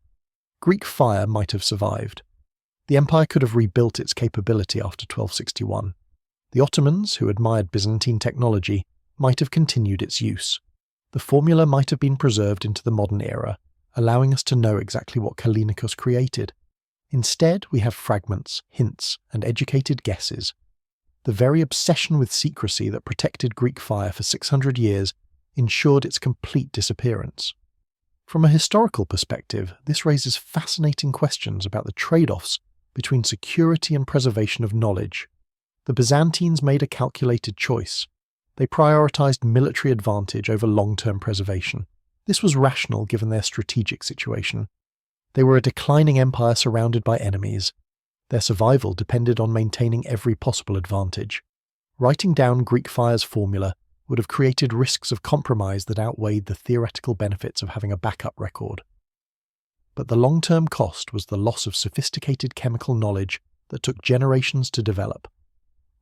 Greek fire might have survived. The empire could have rebuilt its capability after 1261. The Ottomans, who admired Byzantine technology, might have continued its use. The formula might have been preserved into the modern era, allowing us to know exactly what Callinicus created. Instead, we have fragments, hints, and educated guesses. The very obsession with secrecy that protected Greek fire for 600 years ensured its complete disappearance. From a historical perspective, this raises fascinating questions about the trade-offs between security and preservation of knowledge. The Byzantines made a calculated choice. They prioritized military advantage over long-term preservation. This was rational given their strategic situation. They were a declining empire surrounded by enemies. Their survival depended on maintaining every possible advantage. Writing down Greek fire's formula would have created risks of compromise that outweighed the theoretical benefits of having a backup record. But the long-term cost was the loss of sophisticated chemical knowledge that took generations to develop.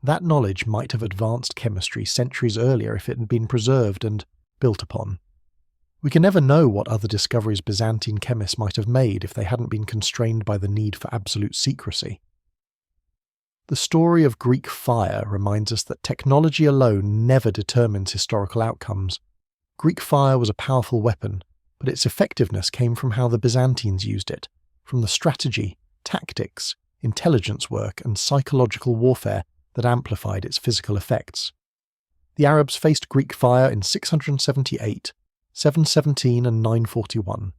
That knowledge might have advanced chemistry centuries earlier if it had been preserved and built upon. We can never know what other discoveries Byzantine chemists might have made if they hadn't been constrained by the need for absolute secrecy. The story of Greek fire reminds us that technology alone never determines historical outcomes. Greek fire was a powerful weapon, but its effectiveness came from how the Byzantines used it, from the strategy, tactics, intelligence work, and psychological warfare that amplified its physical effects. The Arabs faced Greek fire in 678, 717 and 941.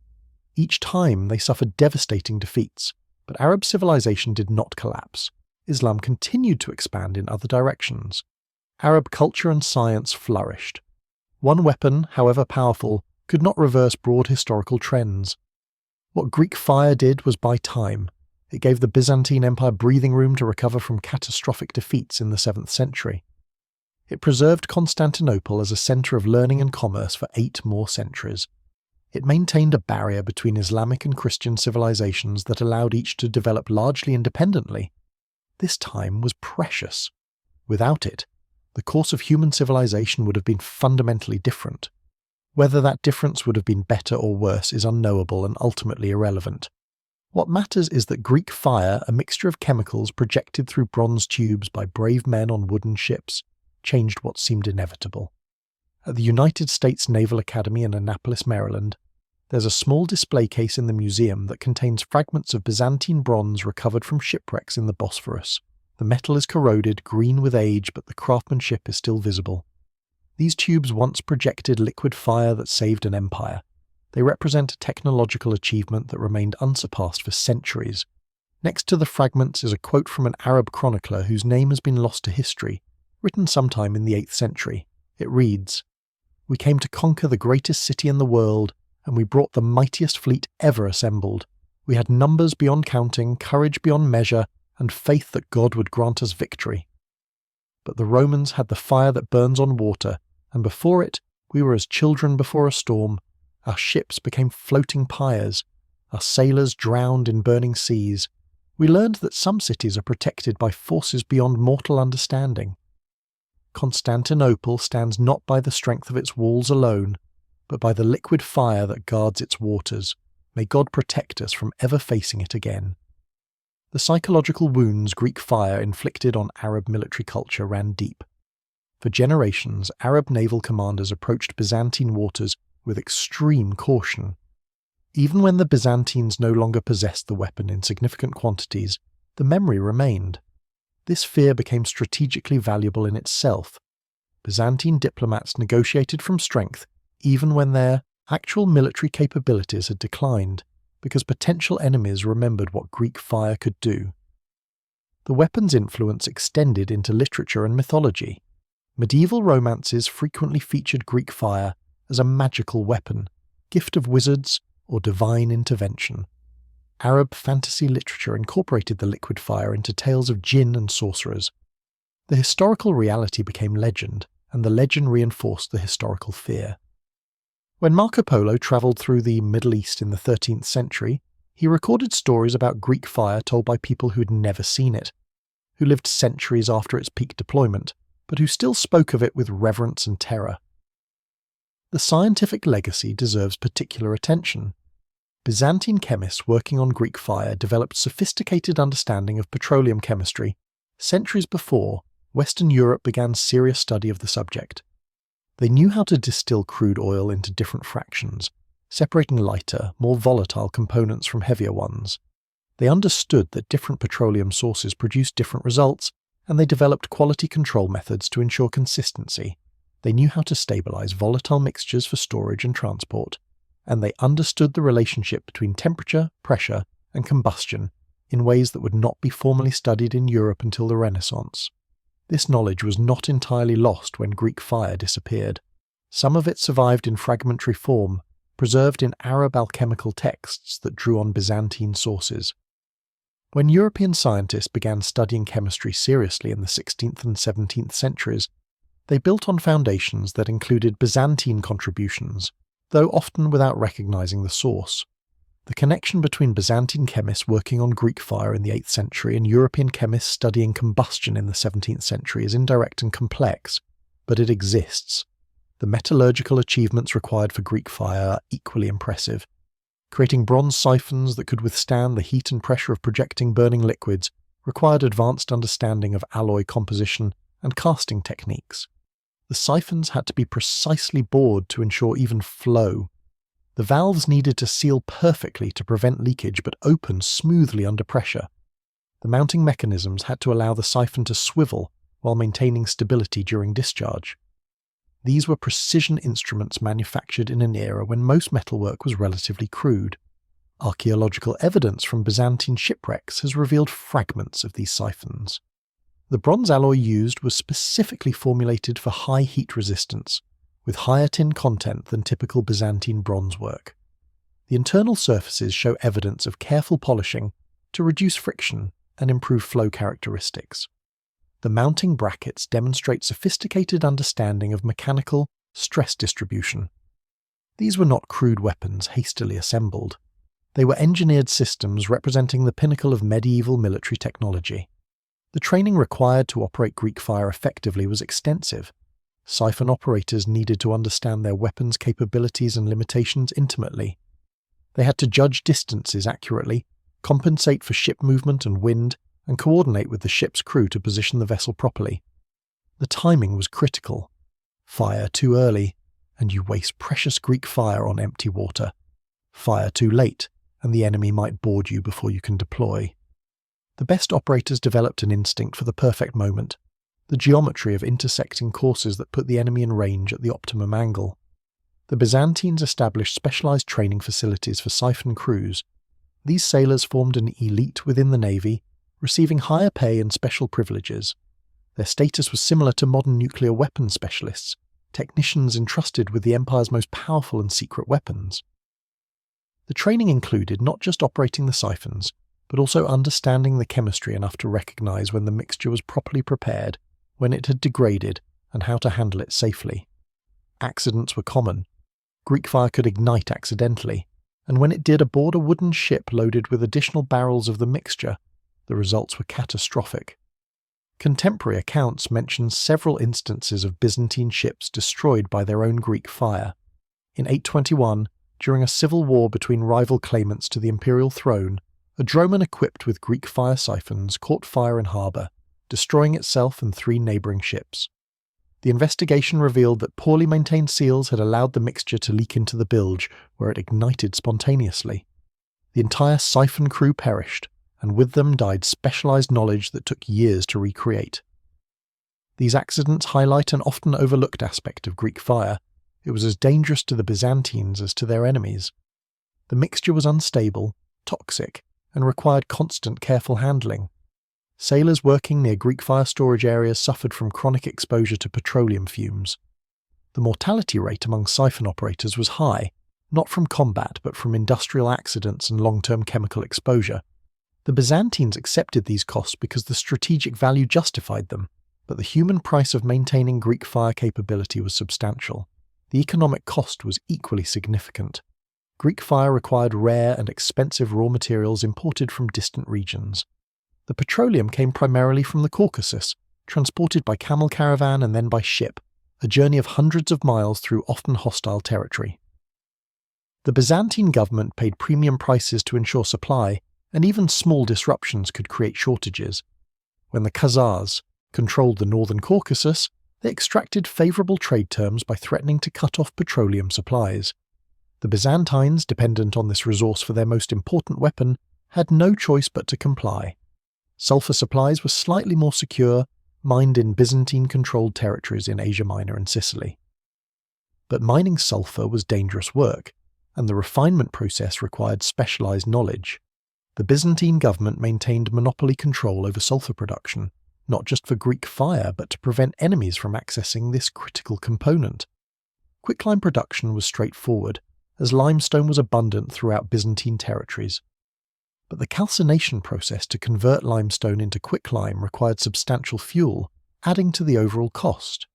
Each time they suffered devastating defeats, but Arab civilization did not collapse. Islam continued to expand in other directions. Arab culture and science flourished. One weapon, however powerful, could not reverse broad historical trends. What Greek fire did was buy time. It gave the Byzantine Empire breathing room to recover from catastrophic defeats in the 7th century. It preserved Constantinople as a centre of learning and commerce for 8 more centuries. It maintained a barrier between Islamic and Christian civilizations that allowed each to develop largely independently. This time was precious. Without it, the course of human civilization would have been fundamentally different. Whether that difference would have been better or worse is unknowable and ultimately irrelevant. What matters is that Greek fire, a mixture of chemicals projected through bronze tubes by brave men on wooden ships, changed what seemed inevitable. At the United States Naval Academy in Annapolis, Maryland, there's a small display case in the museum that contains fragments of Byzantine bronze recovered from shipwrecks in the Bosphorus. The metal is corroded, green with age, but the craftsmanship is still visible. These tubes once projected liquid fire that saved an empire. They represent a technological achievement that remained unsurpassed for centuries. Next to the fragments is a quote from an Arab chronicler whose name has been lost to history, written sometime in the 8th century. It reads, "We came to conquer the greatest city in the world, and we brought the mightiest fleet ever assembled. We had numbers beyond counting, courage beyond measure, and faith that God would grant us victory. But the Romans had the fire that burns on water, and before it we were as children before a storm. Our ships became floating pyres. Our sailors drowned in burning seas. We learned that some cities are protected by forces beyond mortal understanding. Constantinople stands not by the strength of its walls alone, but by the liquid fire that guards its waters. May God protect us from ever facing it again." The psychological wounds Greek fire inflicted on Arab military culture ran deep. For generations, Arab naval commanders approached Byzantine waters with extreme caution. Even when the Byzantines no longer possessed the weapon in significant quantities, the memory remained. This fear became strategically valuable in itself. Byzantine diplomats negotiated from strength even when their actual military capabilities had declined, because potential enemies remembered what Greek fire could do. The weapon's influence extended into literature and mythology. Medieval romances frequently featured Greek fire as a magical weapon, gift of wizards, or divine intervention. Arab fantasy literature incorporated the liquid fire into tales of jinn and sorcerers. The historical reality became legend, and the legend reinforced the historical fear. When Marco Polo travelled through the Middle East in the 13th century, he recorded stories about Greek fire told by people who had never seen it, who lived centuries after its peak deployment, but who still spoke of it with reverence and terror. The scientific legacy deserves particular attention. Byzantine chemists working on Greek fire developed sophisticated understanding of petroleum chemistry centuries before Western Europe began serious study of the subject. They knew how to distill crude oil into different fractions, separating lighter, more volatile components from heavier ones. They understood that different petroleum sources produced different results, and they developed quality control methods to ensure consistency. They knew how to stabilize volatile mixtures for storage and transport, and they understood the relationship between temperature, pressure, and combustion in ways that would not be formally studied in Europe until the Renaissance. This knowledge was not entirely lost when Greek fire disappeared. Some of it survived in fragmentary form, preserved in Arab alchemical texts that drew on Byzantine sources. When European scientists began studying chemistry seriously in the 16th and 17th centuries, they built on foundations that included Byzantine contributions, though often without recognizing the source. The connection between Byzantine chemists working on Greek fire in the 8th century and European chemists studying combustion in the 17th century is indirect and complex, but it exists. The metallurgical achievements required for Greek fire are equally impressive. Creating bronze siphons that could withstand the heat and pressure of projecting burning liquids required advanced understanding of alloy composition and casting techniques. The siphons had to be precisely bored to ensure even flow. The valves needed to seal perfectly to prevent leakage but open smoothly under pressure. The mounting mechanisms had to allow the siphon to swivel while maintaining stability during discharge. These were precision instruments manufactured in an era when most metalwork was relatively crude. Archaeological evidence from Byzantine shipwrecks has revealed fragments of these siphons. The bronze alloy used was specifically formulated for high heat resistance, with higher tin content than typical Byzantine bronze work. The internal surfaces show evidence of careful polishing to reduce friction and improve flow characteristics. The mounting brackets demonstrate sophisticated understanding of mechanical stress distribution. These were not crude weapons hastily assembled. They were engineered systems representing the pinnacle of medieval military technology. The training required to operate Greek fire effectively was extensive. Siphon operators needed to understand their weapons' capabilities and limitations intimately. They had to judge distances accurately, compensate for ship movement and wind, and coordinate with the ship's crew to position the vessel properly. The timing was critical. Fire too early, and you waste precious Greek fire on empty water. Fire too late, and the enemy might board you before you can deploy. The best operators developed an instinct for the perfect moment, the geometry of intersecting courses that put the enemy in range at the optimum angle. The Byzantines established specialized training facilities for siphon crews. These sailors formed an elite within the navy, receiving higher pay and special privileges. Their status was similar to modern nuclear weapons specialists, technicians entrusted with the Empire's most powerful and secret weapons. The training included not just operating the siphons, but also understanding the chemistry enough to recognize when the mixture was properly prepared, when it had degraded, and how to handle it safely. Accidents were common. Greek fire could ignite accidentally, and when it did aboard a wooden ship loaded with additional barrels of the mixture, the results were catastrophic. Contemporary accounts mention several instances of Byzantine ships destroyed by their own Greek fire. In 821, during a civil war between rival claimants to the imperial throne, a droman equipped with Greek fire siphons caught fire in harbour, destroying itself and 3 neighbouring ships. The investigation revealed that poorly maintained seals had allowed the mixture to leak into the bilge, where it ignited spontaneously. The entire siphon crew perished, and with them died specialized knowledge that took years to recreate. These accidents highlight an often overlooked aspect of Greek fire. It was as dangerous to the Byzantines as to their enemies. The mixture was unstable, toxic, and required constant careful handling. Sailors working near Greek fire storage areas suffered from chronic exposure to petroleum fumes. The mortality rate among siphon operators was high, not from combat but from industrial accidents and long-term chemical exposure. The Byzantines accepted these costs because the strategic value justified them, but the human price of maintaining Greek fire capability was substantial. The economic cost was equally significant. Greek fire required rare and expensive raw materials imported from distant regions. The petroleum came primarily from the Caucasus, transported by camel caravan and then by ship, a journey of hundreds of miles through often hostile territory. The Byzantine government paid premium prices to ensure supply, and even small disruptions could create shortages. When the Khazars controlled the northern Caucasus, they extracted favourable trade terms by threatening to cut off petroleum supplies. The Byzantines, dependent on this resource for their most important weapon, had no choice but to comply. Sulphur supplies were slightly more secure, mined in Byzantine-controlled territories in Asia Minor and Sicily. But mining sulphur was dangerous work, and the refinement process required specialized knowledge. The Byzantine government maintained monopoly control over sulphur production, not just for Greek fire but to prevent enemies from accessing this critical component. Quicklime production was straightforward, as limestone was abundant throughout Byzantine territories. But the calcination process to convert limestone into quicklime required substantial fuel, adding to the overall cost.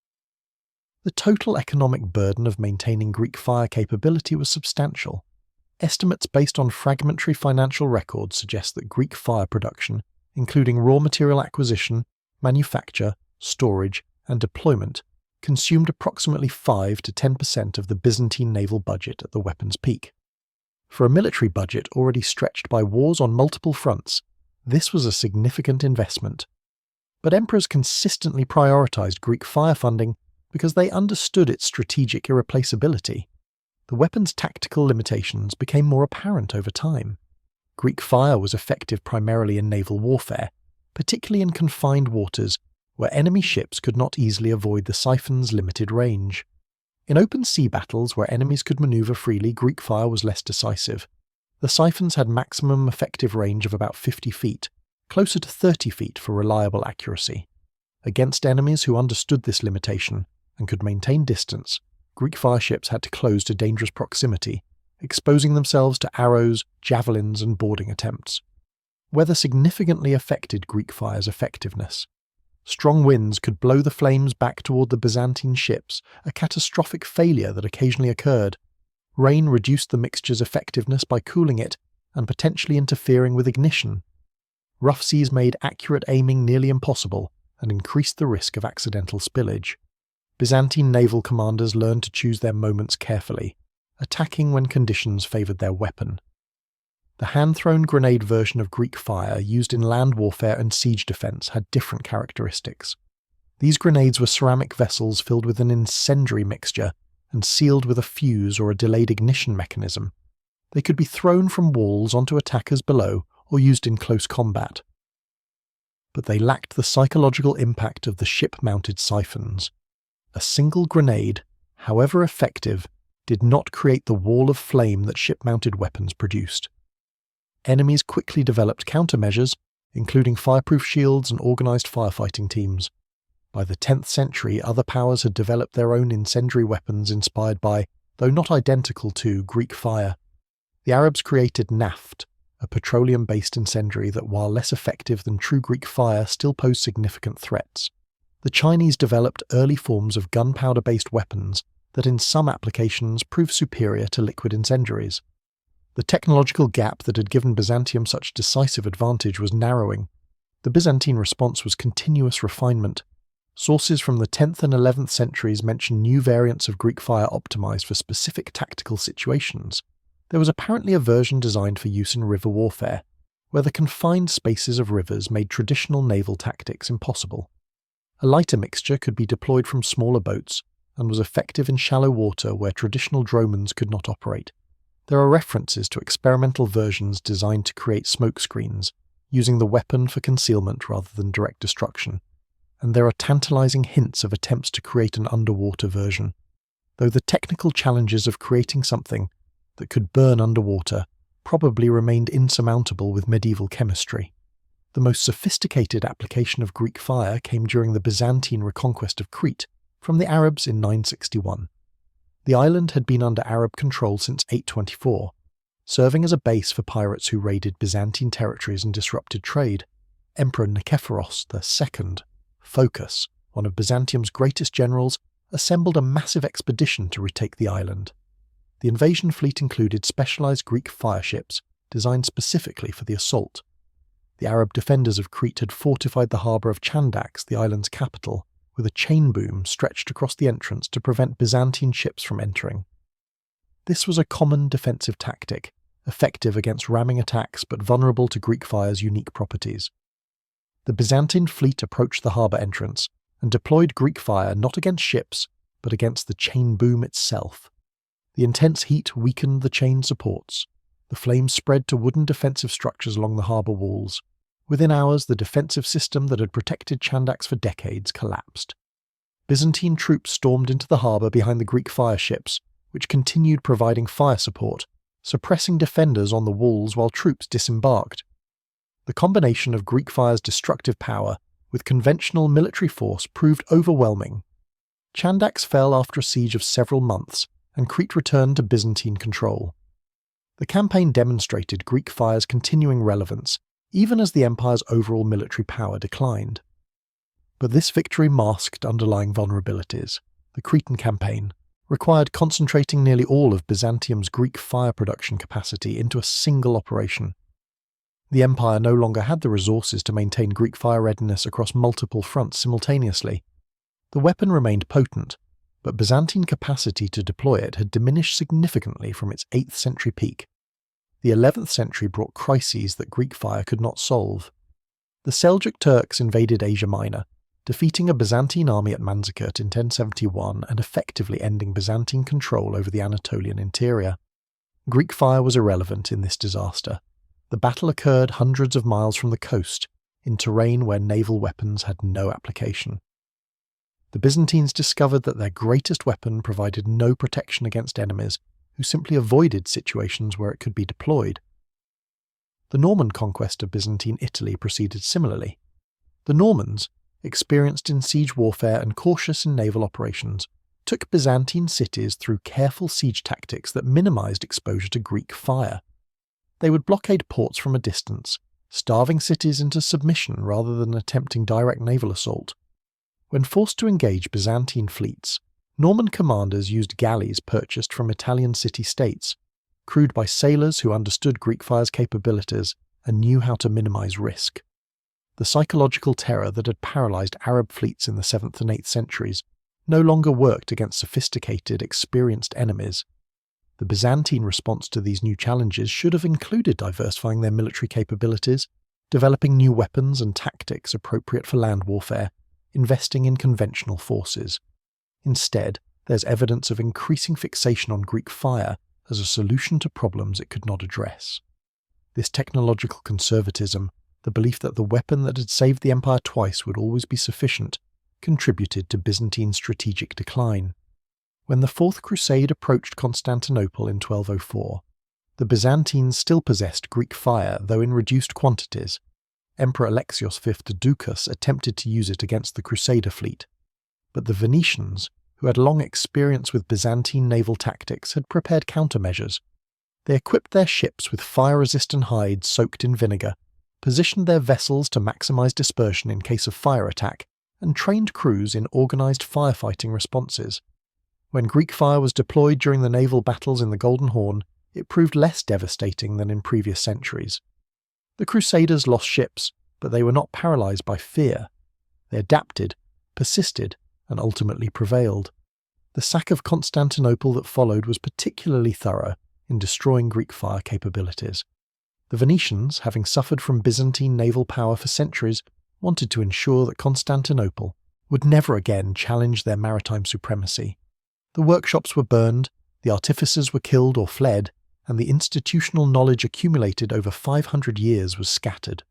The total economic burden of maintaining Greek fire capability was substantial. Estimates based on fragmentary financial records suggest that Greek fire production, including raw material acquisition, manufacture, storage, and deployment, consumed approximately 5 to 10% of the Byzantine naval budget at the weapon's peak. For a military budget already stretched by wars on multiple fronts, this was a significant investment. But emperors consistently prioritized Greek fire funding because they understood its strategic irreplaceability. The weapon's tactical limitations became more apparent over time. Greek fire was effective primarily in naval warfare, particularly in confined waters where enemy ships could not easily avoid the siphon's limited range. In open sea battles where enemies could maneuver freely, Greek fire was less decisive. The siphons had maximum effective range of about 50 feet, closer to 30 feet for reliable accuracy. Against enemies who understood this limitation and could maintain distance, Greek fireships had to close to dangerous proximity, exposing themselves to arrows, javelins, and boarding attempts. Weather significantly affected Greek fire's effectiveness. Strong winds could blow the flames back toward the Byzantine ships, a catastrophic failure that occasionally occurred. Rain reduced the mixture's effectiveness by cooling it and potentially interfering with ignition. Rough seas made accurate aiming nearly impossible and increased the risk of accidental spillage. Byzantine naval commanders learned to choose their moments carefully, attacking when conditions favoured their weapon. The hand-thrown grenade version of Greek fire used in land warfare and siege defence had different characteristics. These grenades were ceramic vessels filled with an incendiary mixture and sealed with a fuse or a delayed ignition mechanism. They could be thrown from walls onto attackers below or used in close combat. But they lacked the psychological impact of the ship-mounted siphons. A single grenade, however effective, did not create the wall of flame that ship-mounted weapons produced. Enemies quickly developed countermeasures, including fireproof shields and organised firefighting teams. By the 10th century, other powers had developed their own incendiary weapons inspired by, though not identical to, Greek fire. The Arabs created naft, a petroleum-based incendiary that, while less effective than true Greek fire, still posed significant threats. The Chinese developed early forms of gunpowder-based weapons that in some applications proved superior to liquid incendiaries. The technological gap that had given Byzantium such decisive advantage was narrowing. The Byzantine response was continuous refinement. Sources from the 10th and 11th centuries mention new variants of Greek fire optimized for specific tactical situations. There was apparently a version designed for use in river warfare, where the confined spaces of rivers made traditional naval tactics impossible. A lighter mixture could be deployed from smaller boats and was effective in shallow water where traditional dromons could not operate. There are references to experimental versions designed to create smoke screens, using the weapon for concealment rather than direct destruction, and there are tantalizing hints of attempts to create an underwater version, though the technical challenges of creating something that could burn underwater probably remained insurmountable with medieval chemistry. The most sophisticated application of Greek fire came during the Byzantine reconquest of Crete from the Arabs in 961. The island had been under Arab control since 824, serving as a base for pirates who raided Byzantine territories and disrupted trade. Emperor Nikephoros II, Phocas, one of Byzantium's greatest generals, assembled a massive expedition to retake the island. The invasion fleet included specialized Greek fireships designed specifically for the assault. The Arab defenders of Crete had fortified the harbour of Chandax, the island's capital, with a chain boom stretched across the entrance to prevent Byzantine ships from entering. This was a common defensive tactic, effective against ramming attacks but vulnerable to Greek fire's unique properties. The Byzantine fleet approached the harbour entrance and deployed Greek fire not against ships, but against the chain boom itself. The intense heat weakened the chain supports. The flames spread to wooden defensive structures along the harbour walls. Within hours, the defensive system that had protected Chandax for decades collapsed. Byzantine troops stormed into the harbour behind the Greek fireships, which continued providing fire support, suppressing defenders on the walls while troops disembarked. The combination of Greek fire's destructive power with conventional military force proved overwhelming. Chandax fell after a siege of several months, and Crete returned to Byzantine control. The campaign demonstrated Greek fire's continuing relevance, even as the empire's overall military power declined. But this victory masked underlying vulnerabilities. The Cretan campaign required concentrating nearly all of Byzantium's Greek fire production capacity into a single operation. The empire no longer had the resources to maintain Greek fire readiness across multiple fronts simultaneously. The weapon remained potent, but Byzantine capacity to deploy it had diminished significantly from its 8th century peak. The 11th century brought crises that Greek fire could not solve. The Seljuk Turks invaded Asia Minor, defeating a Byzantine army at Manzikert in 1071 and effectively ending Byzantine control over the Anatolian interior. Greek fire was irrelevant in this disaster. The battle occurred hundreds of miles from the coast, in terrain where naval weapons had no application. The Byzantines discovered that their greatest weapon provided no protection against enemies who simply avoided situations where it could be deployed. The Norman conquest of Byzantine Italy proceeded similarly. The Normans, experienced in siege warfare and cautious in naval operations, took Byzantine cities through careful siege tactics that minimized exposure to Greek fire. They would blockade ports from a distance, starving cities into submission rather than attempting direct naval assault. When forced to engage Byzantine fleets, Norman commanders used galleys purchased from Italian city-states, crewed by sailors who understood Greek fire's capabilities and knew how to minimize risk. The psychological terror that had paralyzed Arab fleets in the 7th and 8th centuries no longer worked against sophisticated, experienced enemies. The Byzantine response to these new challenges should have included diversifying their military capabilities, developing new weapons and tactics appropriate for land warfare, investing in conventional forces. Instead, there's evidence of increasing fixation on Greek fire as a solution to problems it could not address. This technological conservatism, the belief that the weapon that had saved the empire twice would always be sufficient, contributed to Byzantine strategic decline. When the Fourth Crusade approached Constantinople in 1204, the Byzantines still possessed Greek fire, though in reduced quantities. Emperor Alexios V Ducas attempted to use it against the Crusader fleet, but the Venetians, who had long experience with Byzantine naval tactics, had prepared countermeasures. They equipped their ships with fire-resistant hides soaked in vinegar, positioned their vessels to maximize dispersion in case of fire attack, and trained crews in organized firefighting responses. When Greek fire was deployed during the naval battles in the Golden Horn, it proved less devastating than in previous centuries. The Crusaders lost ships, but they were not paralyzed by fear. They adapted, persisted, and ultimately prevailed. The sack of Constantinople that followed was particularly thorough in destroying Greek fire capabilities. The Venetians, having suffered from Byzantine naval power for centuries, wanted to ensure that Constantinople would never again challenge their maritime supremacy. The workshops were burned, the artificers were killed or fled, and the institutional knowledge accumulated over 500 years was scattered.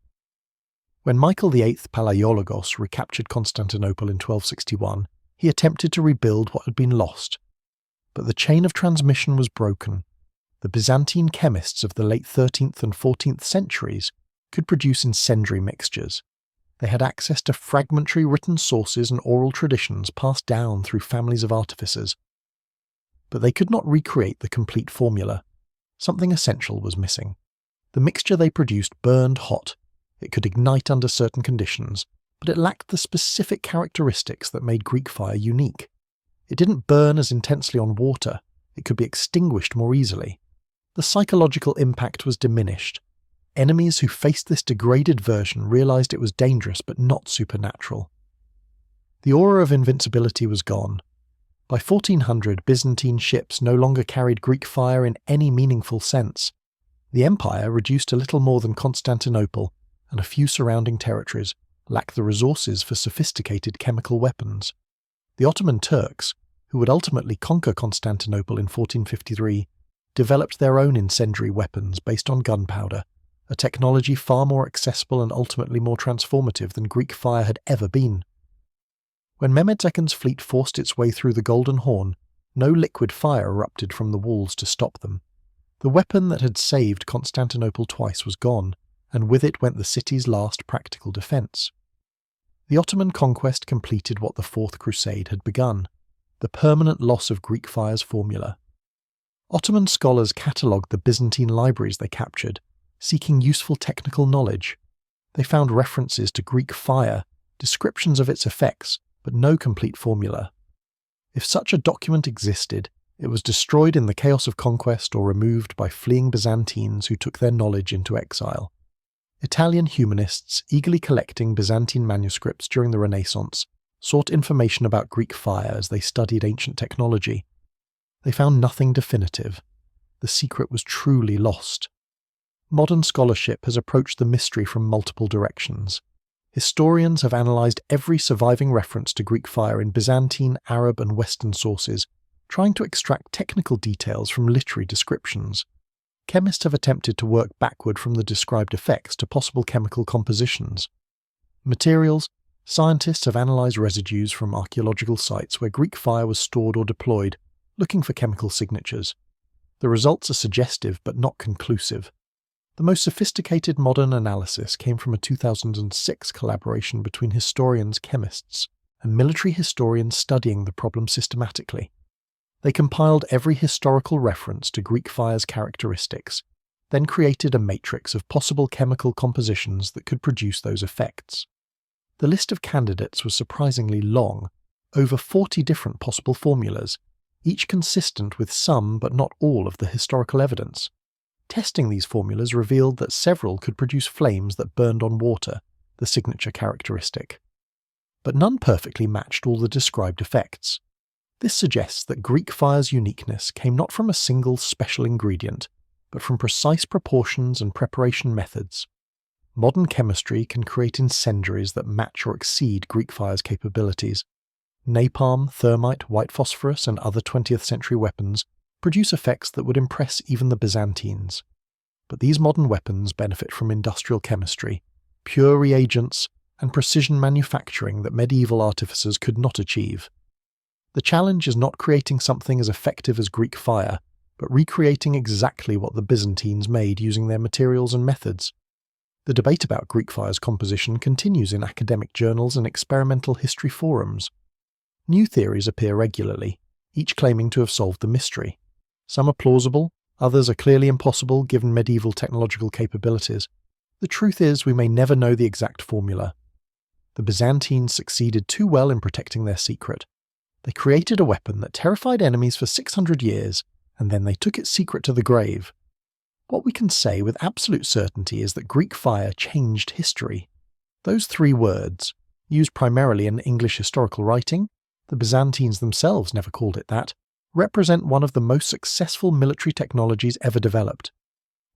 When Michael VIII Palaiologos recaptured Constantinople in 1261, he attempted to rebuild what had been lost. But the chain of transmission was broken. The Byzantine chemists of the late 13th and 14th centuries could produce incendiary mixtures. They had access to fragmentary written sources and oral traditions passed down through families of artificers. But they could not recreate the complete formula. Something essential was missing. The mixture they produced burned hot. It could ignite under certain conditions, but it lacked the specific characteristics that made Greek fire unique. It didn't burn as intensely on water. It could be extinguished more easily. The psychological impact was diminished. Enemies who faced this degraded version realized it was dangerous but not supernatural. The aura of invincibility was gone. By 1400, Byzantine ships no longer carried Greek fire in any meaningful sense. The empire, reduced to little more than Constantinople and a few surrounding territories, lacked the resources for sophisticated chemical weapons. The Ottoman Turks, who would ultimately conquer Constantinople in 1453, developed their own incendiary weapons based on gunpowder, a technology far more accessible and ultimately more transformative than Greek fire had ever been. When Mehmed II's fleet forced its way through the Golden Horn, no liquid fire erupted from the walls to stop them. The weapon that had saved Constantinople twice was gone, and with it went the city's last practical defence. The Ottoman conquest completed what the Fourth Crusade had begun, the permanent loss of Greek fire's formula. Ottoman scholars catalogued the Byzantine libraries they captured, seeking useful technical knowledge. They found references to Greek fire, descriptions of its effects, but no complete formula. If such a document existed, it was destroyed in the chaos of conquest or removed by fleeing Byzantines who took their knowledge into exile. Italian humanists, eagerly collecting Byzantine manuscripts during the Renaissance, sought information about Greek fire as they studied ancient technology. They found nothing definitive. The secret was truly lost. Modern scholarship has approached the mystery from multiple directions. Historians have analysed every surviving reference to Greek fire in Byzantine, Arab and Western sources, trying to extract technical details from literary descriptions. Chemists have attempted to work backward from the described effects to possible chemical compositions. Materials, scientists have analysed residues from archaeological sites where Greek fire was stored or deployed, looking for chemical signatures. The results are suggestive but not conclusive. The most sophisticated modern analysis came from a 2006 collaboration between historians, chemists, and military historians studying the problem systematically. They compiled every historical reference to Greek fire's characteristics, then created a matrix of possible chemical compositions that could produce those effects. The list of candidates was surprisingly long, over 40 different possible formulas, each consistent with some but not all of the historical evidence. Testing these formulas revealed that several could produce flames that burned on water, the signature characteristic. But none perfectly matched all the described effects. This suggests that Greek fire's uniqueness came not from a single special ingredient, but from precise proportions and preparation methods. Modern chemistry can create incendiaries that match or exceed Greek fire's capabilities. Napalm, thermite, white phosphorus, and other 20th century weapons produce effects that would impress even the Byzantines. But these modern weapons benefit from industrial chemistry, pure reagents, and precision manufacturing that medieval artificers could not achieve. The challenge is not creating something as effective as Greek fire, but recreating exactly what the Byzantines made using their materials and methods. The debate about Greek fire's composition continues in academic journals and experimental history forums. New theories appear regularly, each claiming to have solved the mystery. Some are plausible, others are clearly impossible given medieval technological capabilities. The truth is, we may never know the exact formula. The Byzantines succeeded too well in protecting their secret. They created a weapon that terrified enemies for 600 years, and then they took its secret to the grave. What we can say with absolute certainty is that Greek fire changed history. Those three words, used primarily in English historical writing, the Byzantines themselves never called it that, represent one of the most successful military technologies ever developed.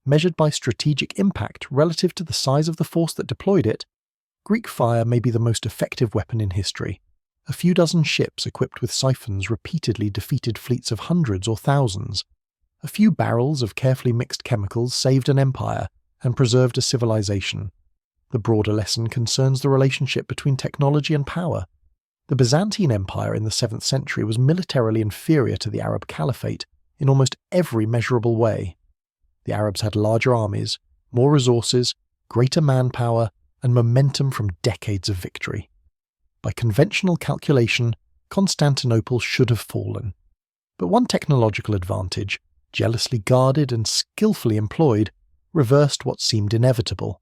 Measured by strategic impact relative to the size of the force that deployed it, Greek fire may be the most effective weapon in history. A few dozen ships equipped with siphons repeatedly defeated fleets of hundreds or thousands. A few barrels of carefully mixed chemicals saved an empire and preserved a civilization. The broader lesson concerns the relationship between technology and power. The Byzantine Empire in the 7th century was militarily inferior to the Arab Caliphate in almost every measurable way. The Arabs had larger armies, more resources, greater manpower, and momentum from decades of victory. By conventional calculation, Constantinople should have fallen. But one technological advantage, jealously guarded and skillfully employed, reversed what seemed inevitable.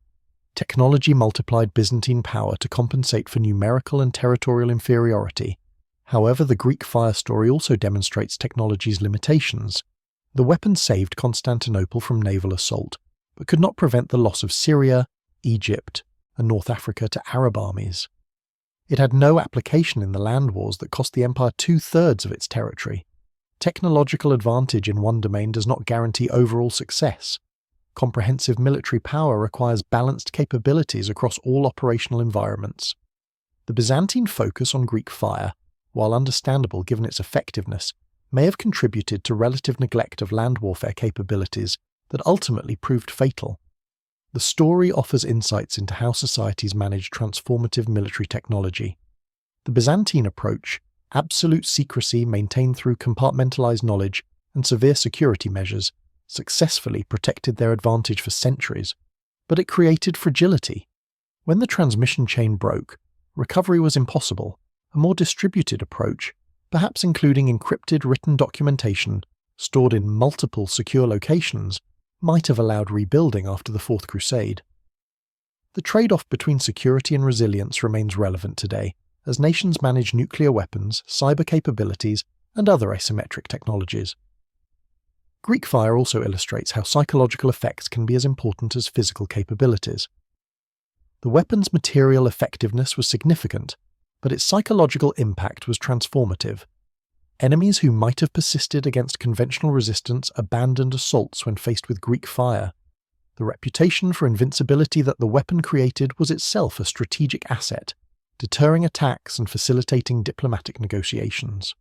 Technology multiplied Byzantine power to compensate for numerical and territorial inferiority. However, the Greek fire story also demonstrates technology's limitations. The weapon saved Constantinople from naval assault, but could not prevent the loss of Syria, Egypt, and North Africa to Arab armies. It had no application in the land wars that cost the empire 2/3 of its territory. Technological advantage in one domain does not guarantee overall success. Comprehensive military power requires balanced capabilities across all operational environments. The Byzantine focus on Greek fire, while understandable given its effectiveness, may have contributed to relative neglect of land warfare capabilities that ultimately proved fatal. The story offers insights into how societies manage transformative military technology. The Byzantine approach, absolute secrecy maintained through compartmentalized knowledge and severe security measures, successfully protected their advantage for centuries, but it created fragility. When the transmission chain broke, recovery was impossible. A more distributed approach, perhaps including encrypted written documentation stored in multiple secure locations, might have allowed rebuilding after the Fourth Crusade. The trade-off between security and resilience remains relevant today, as nations manage nuclear weapons, cyber capabilities, and other asymmetric technologies. Greek fire also illustrates how psychological effects can be as important as physical capabilities. The weapon's material effectiveness was significant, but its psychological impact was transformative. Enemies who might have persisted against conventional resistance abandoned assaults when faced with Greek fire. The reputation for invincibility that the weapon created was itself a strategic asset, deterring attacks and facilitating diplomatic negotiations.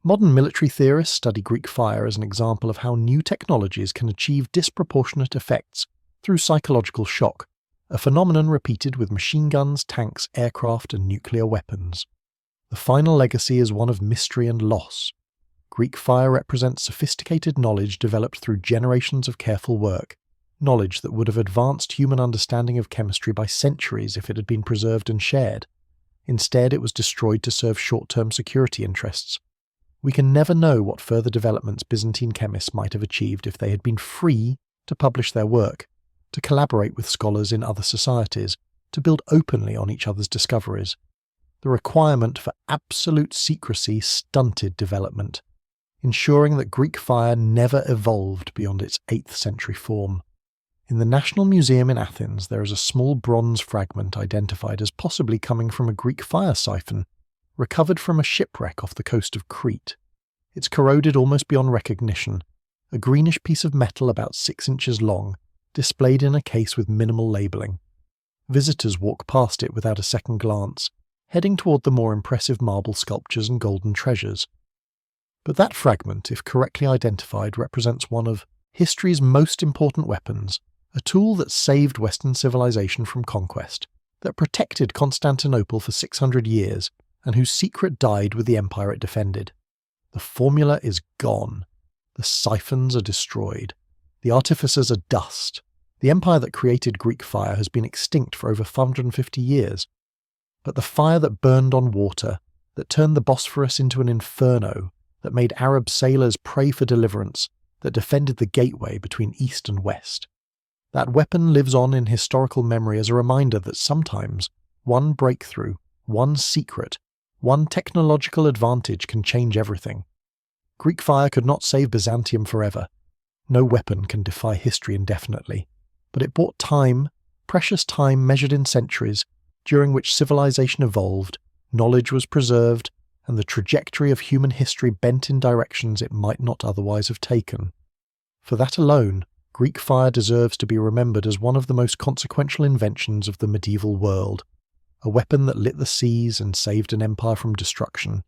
Modern military theorists study Greek fire as an example of how new technologies can achieve disproportionate effects through psychological shock, a phenomenon repeated with machine guns, tanks, aircraft, and nuclear weapons. The final legacy is one of mystery and loss. Greek fire represents sophisticated knowledge developed through generations of careful work, knowledge that would have advanced human understanding of chemistry by centuries if it had been preserved and shared. Instead, it was destroyed to serve short-term security interests. We can never know what further developments Byzantine chemists might have achieved if they had been free to publish their work, to collaborate with scholars in other societies, to build openly on each other's discoveries. The requirement for absolute secrecy stunted development, ensuring that Greek fire never evolved beyond its 8th century form. In the National Museum in Athens, there is a small bronze fragment identified as possibly coming from a Greek fire siphon, recovered from a shipwreck off the coast of Crete. It's corroded almost beyond recognition, a greenish piece of metal about 6 inches long, displayed in a case with minimal labelling. Visitors walk past it without a second glance, heading toward the more impressive marble sculptures and golden treasures. But that fragment, if correctly identified, represents one of history's most important weapons, a tool that saved Western civilization from conquest, that protected Constantinople for 600 years, and whose secret died with the empire it defended. The formula is gone. The siphons are destroyed. The artificers are dust. The empire that created Greek fire has been extinct for over 550 years. But the fire that burned on water, that turned the Bosphorus into an inferno, that made Arab sailors pray for deliverance, that defended the gateway between East and West. That weapon lives on in historical memory as a reminder that sometimes one breakthrough, one secret, one technological advantage can change everything. Greek fire could not save Byzantium forever. No weapon can defy history indefinitely. But it bought time, precious time measured in centuries, during which civilization evolved, knowledge was preserved, and the trajectory of human history bent in directions it might not otherwise have taken. For that alone, Greek fire deserves to be remembered as one of the most consequential inventions of the medieval world, a weapon that lit the seas and saved an empire from destruction,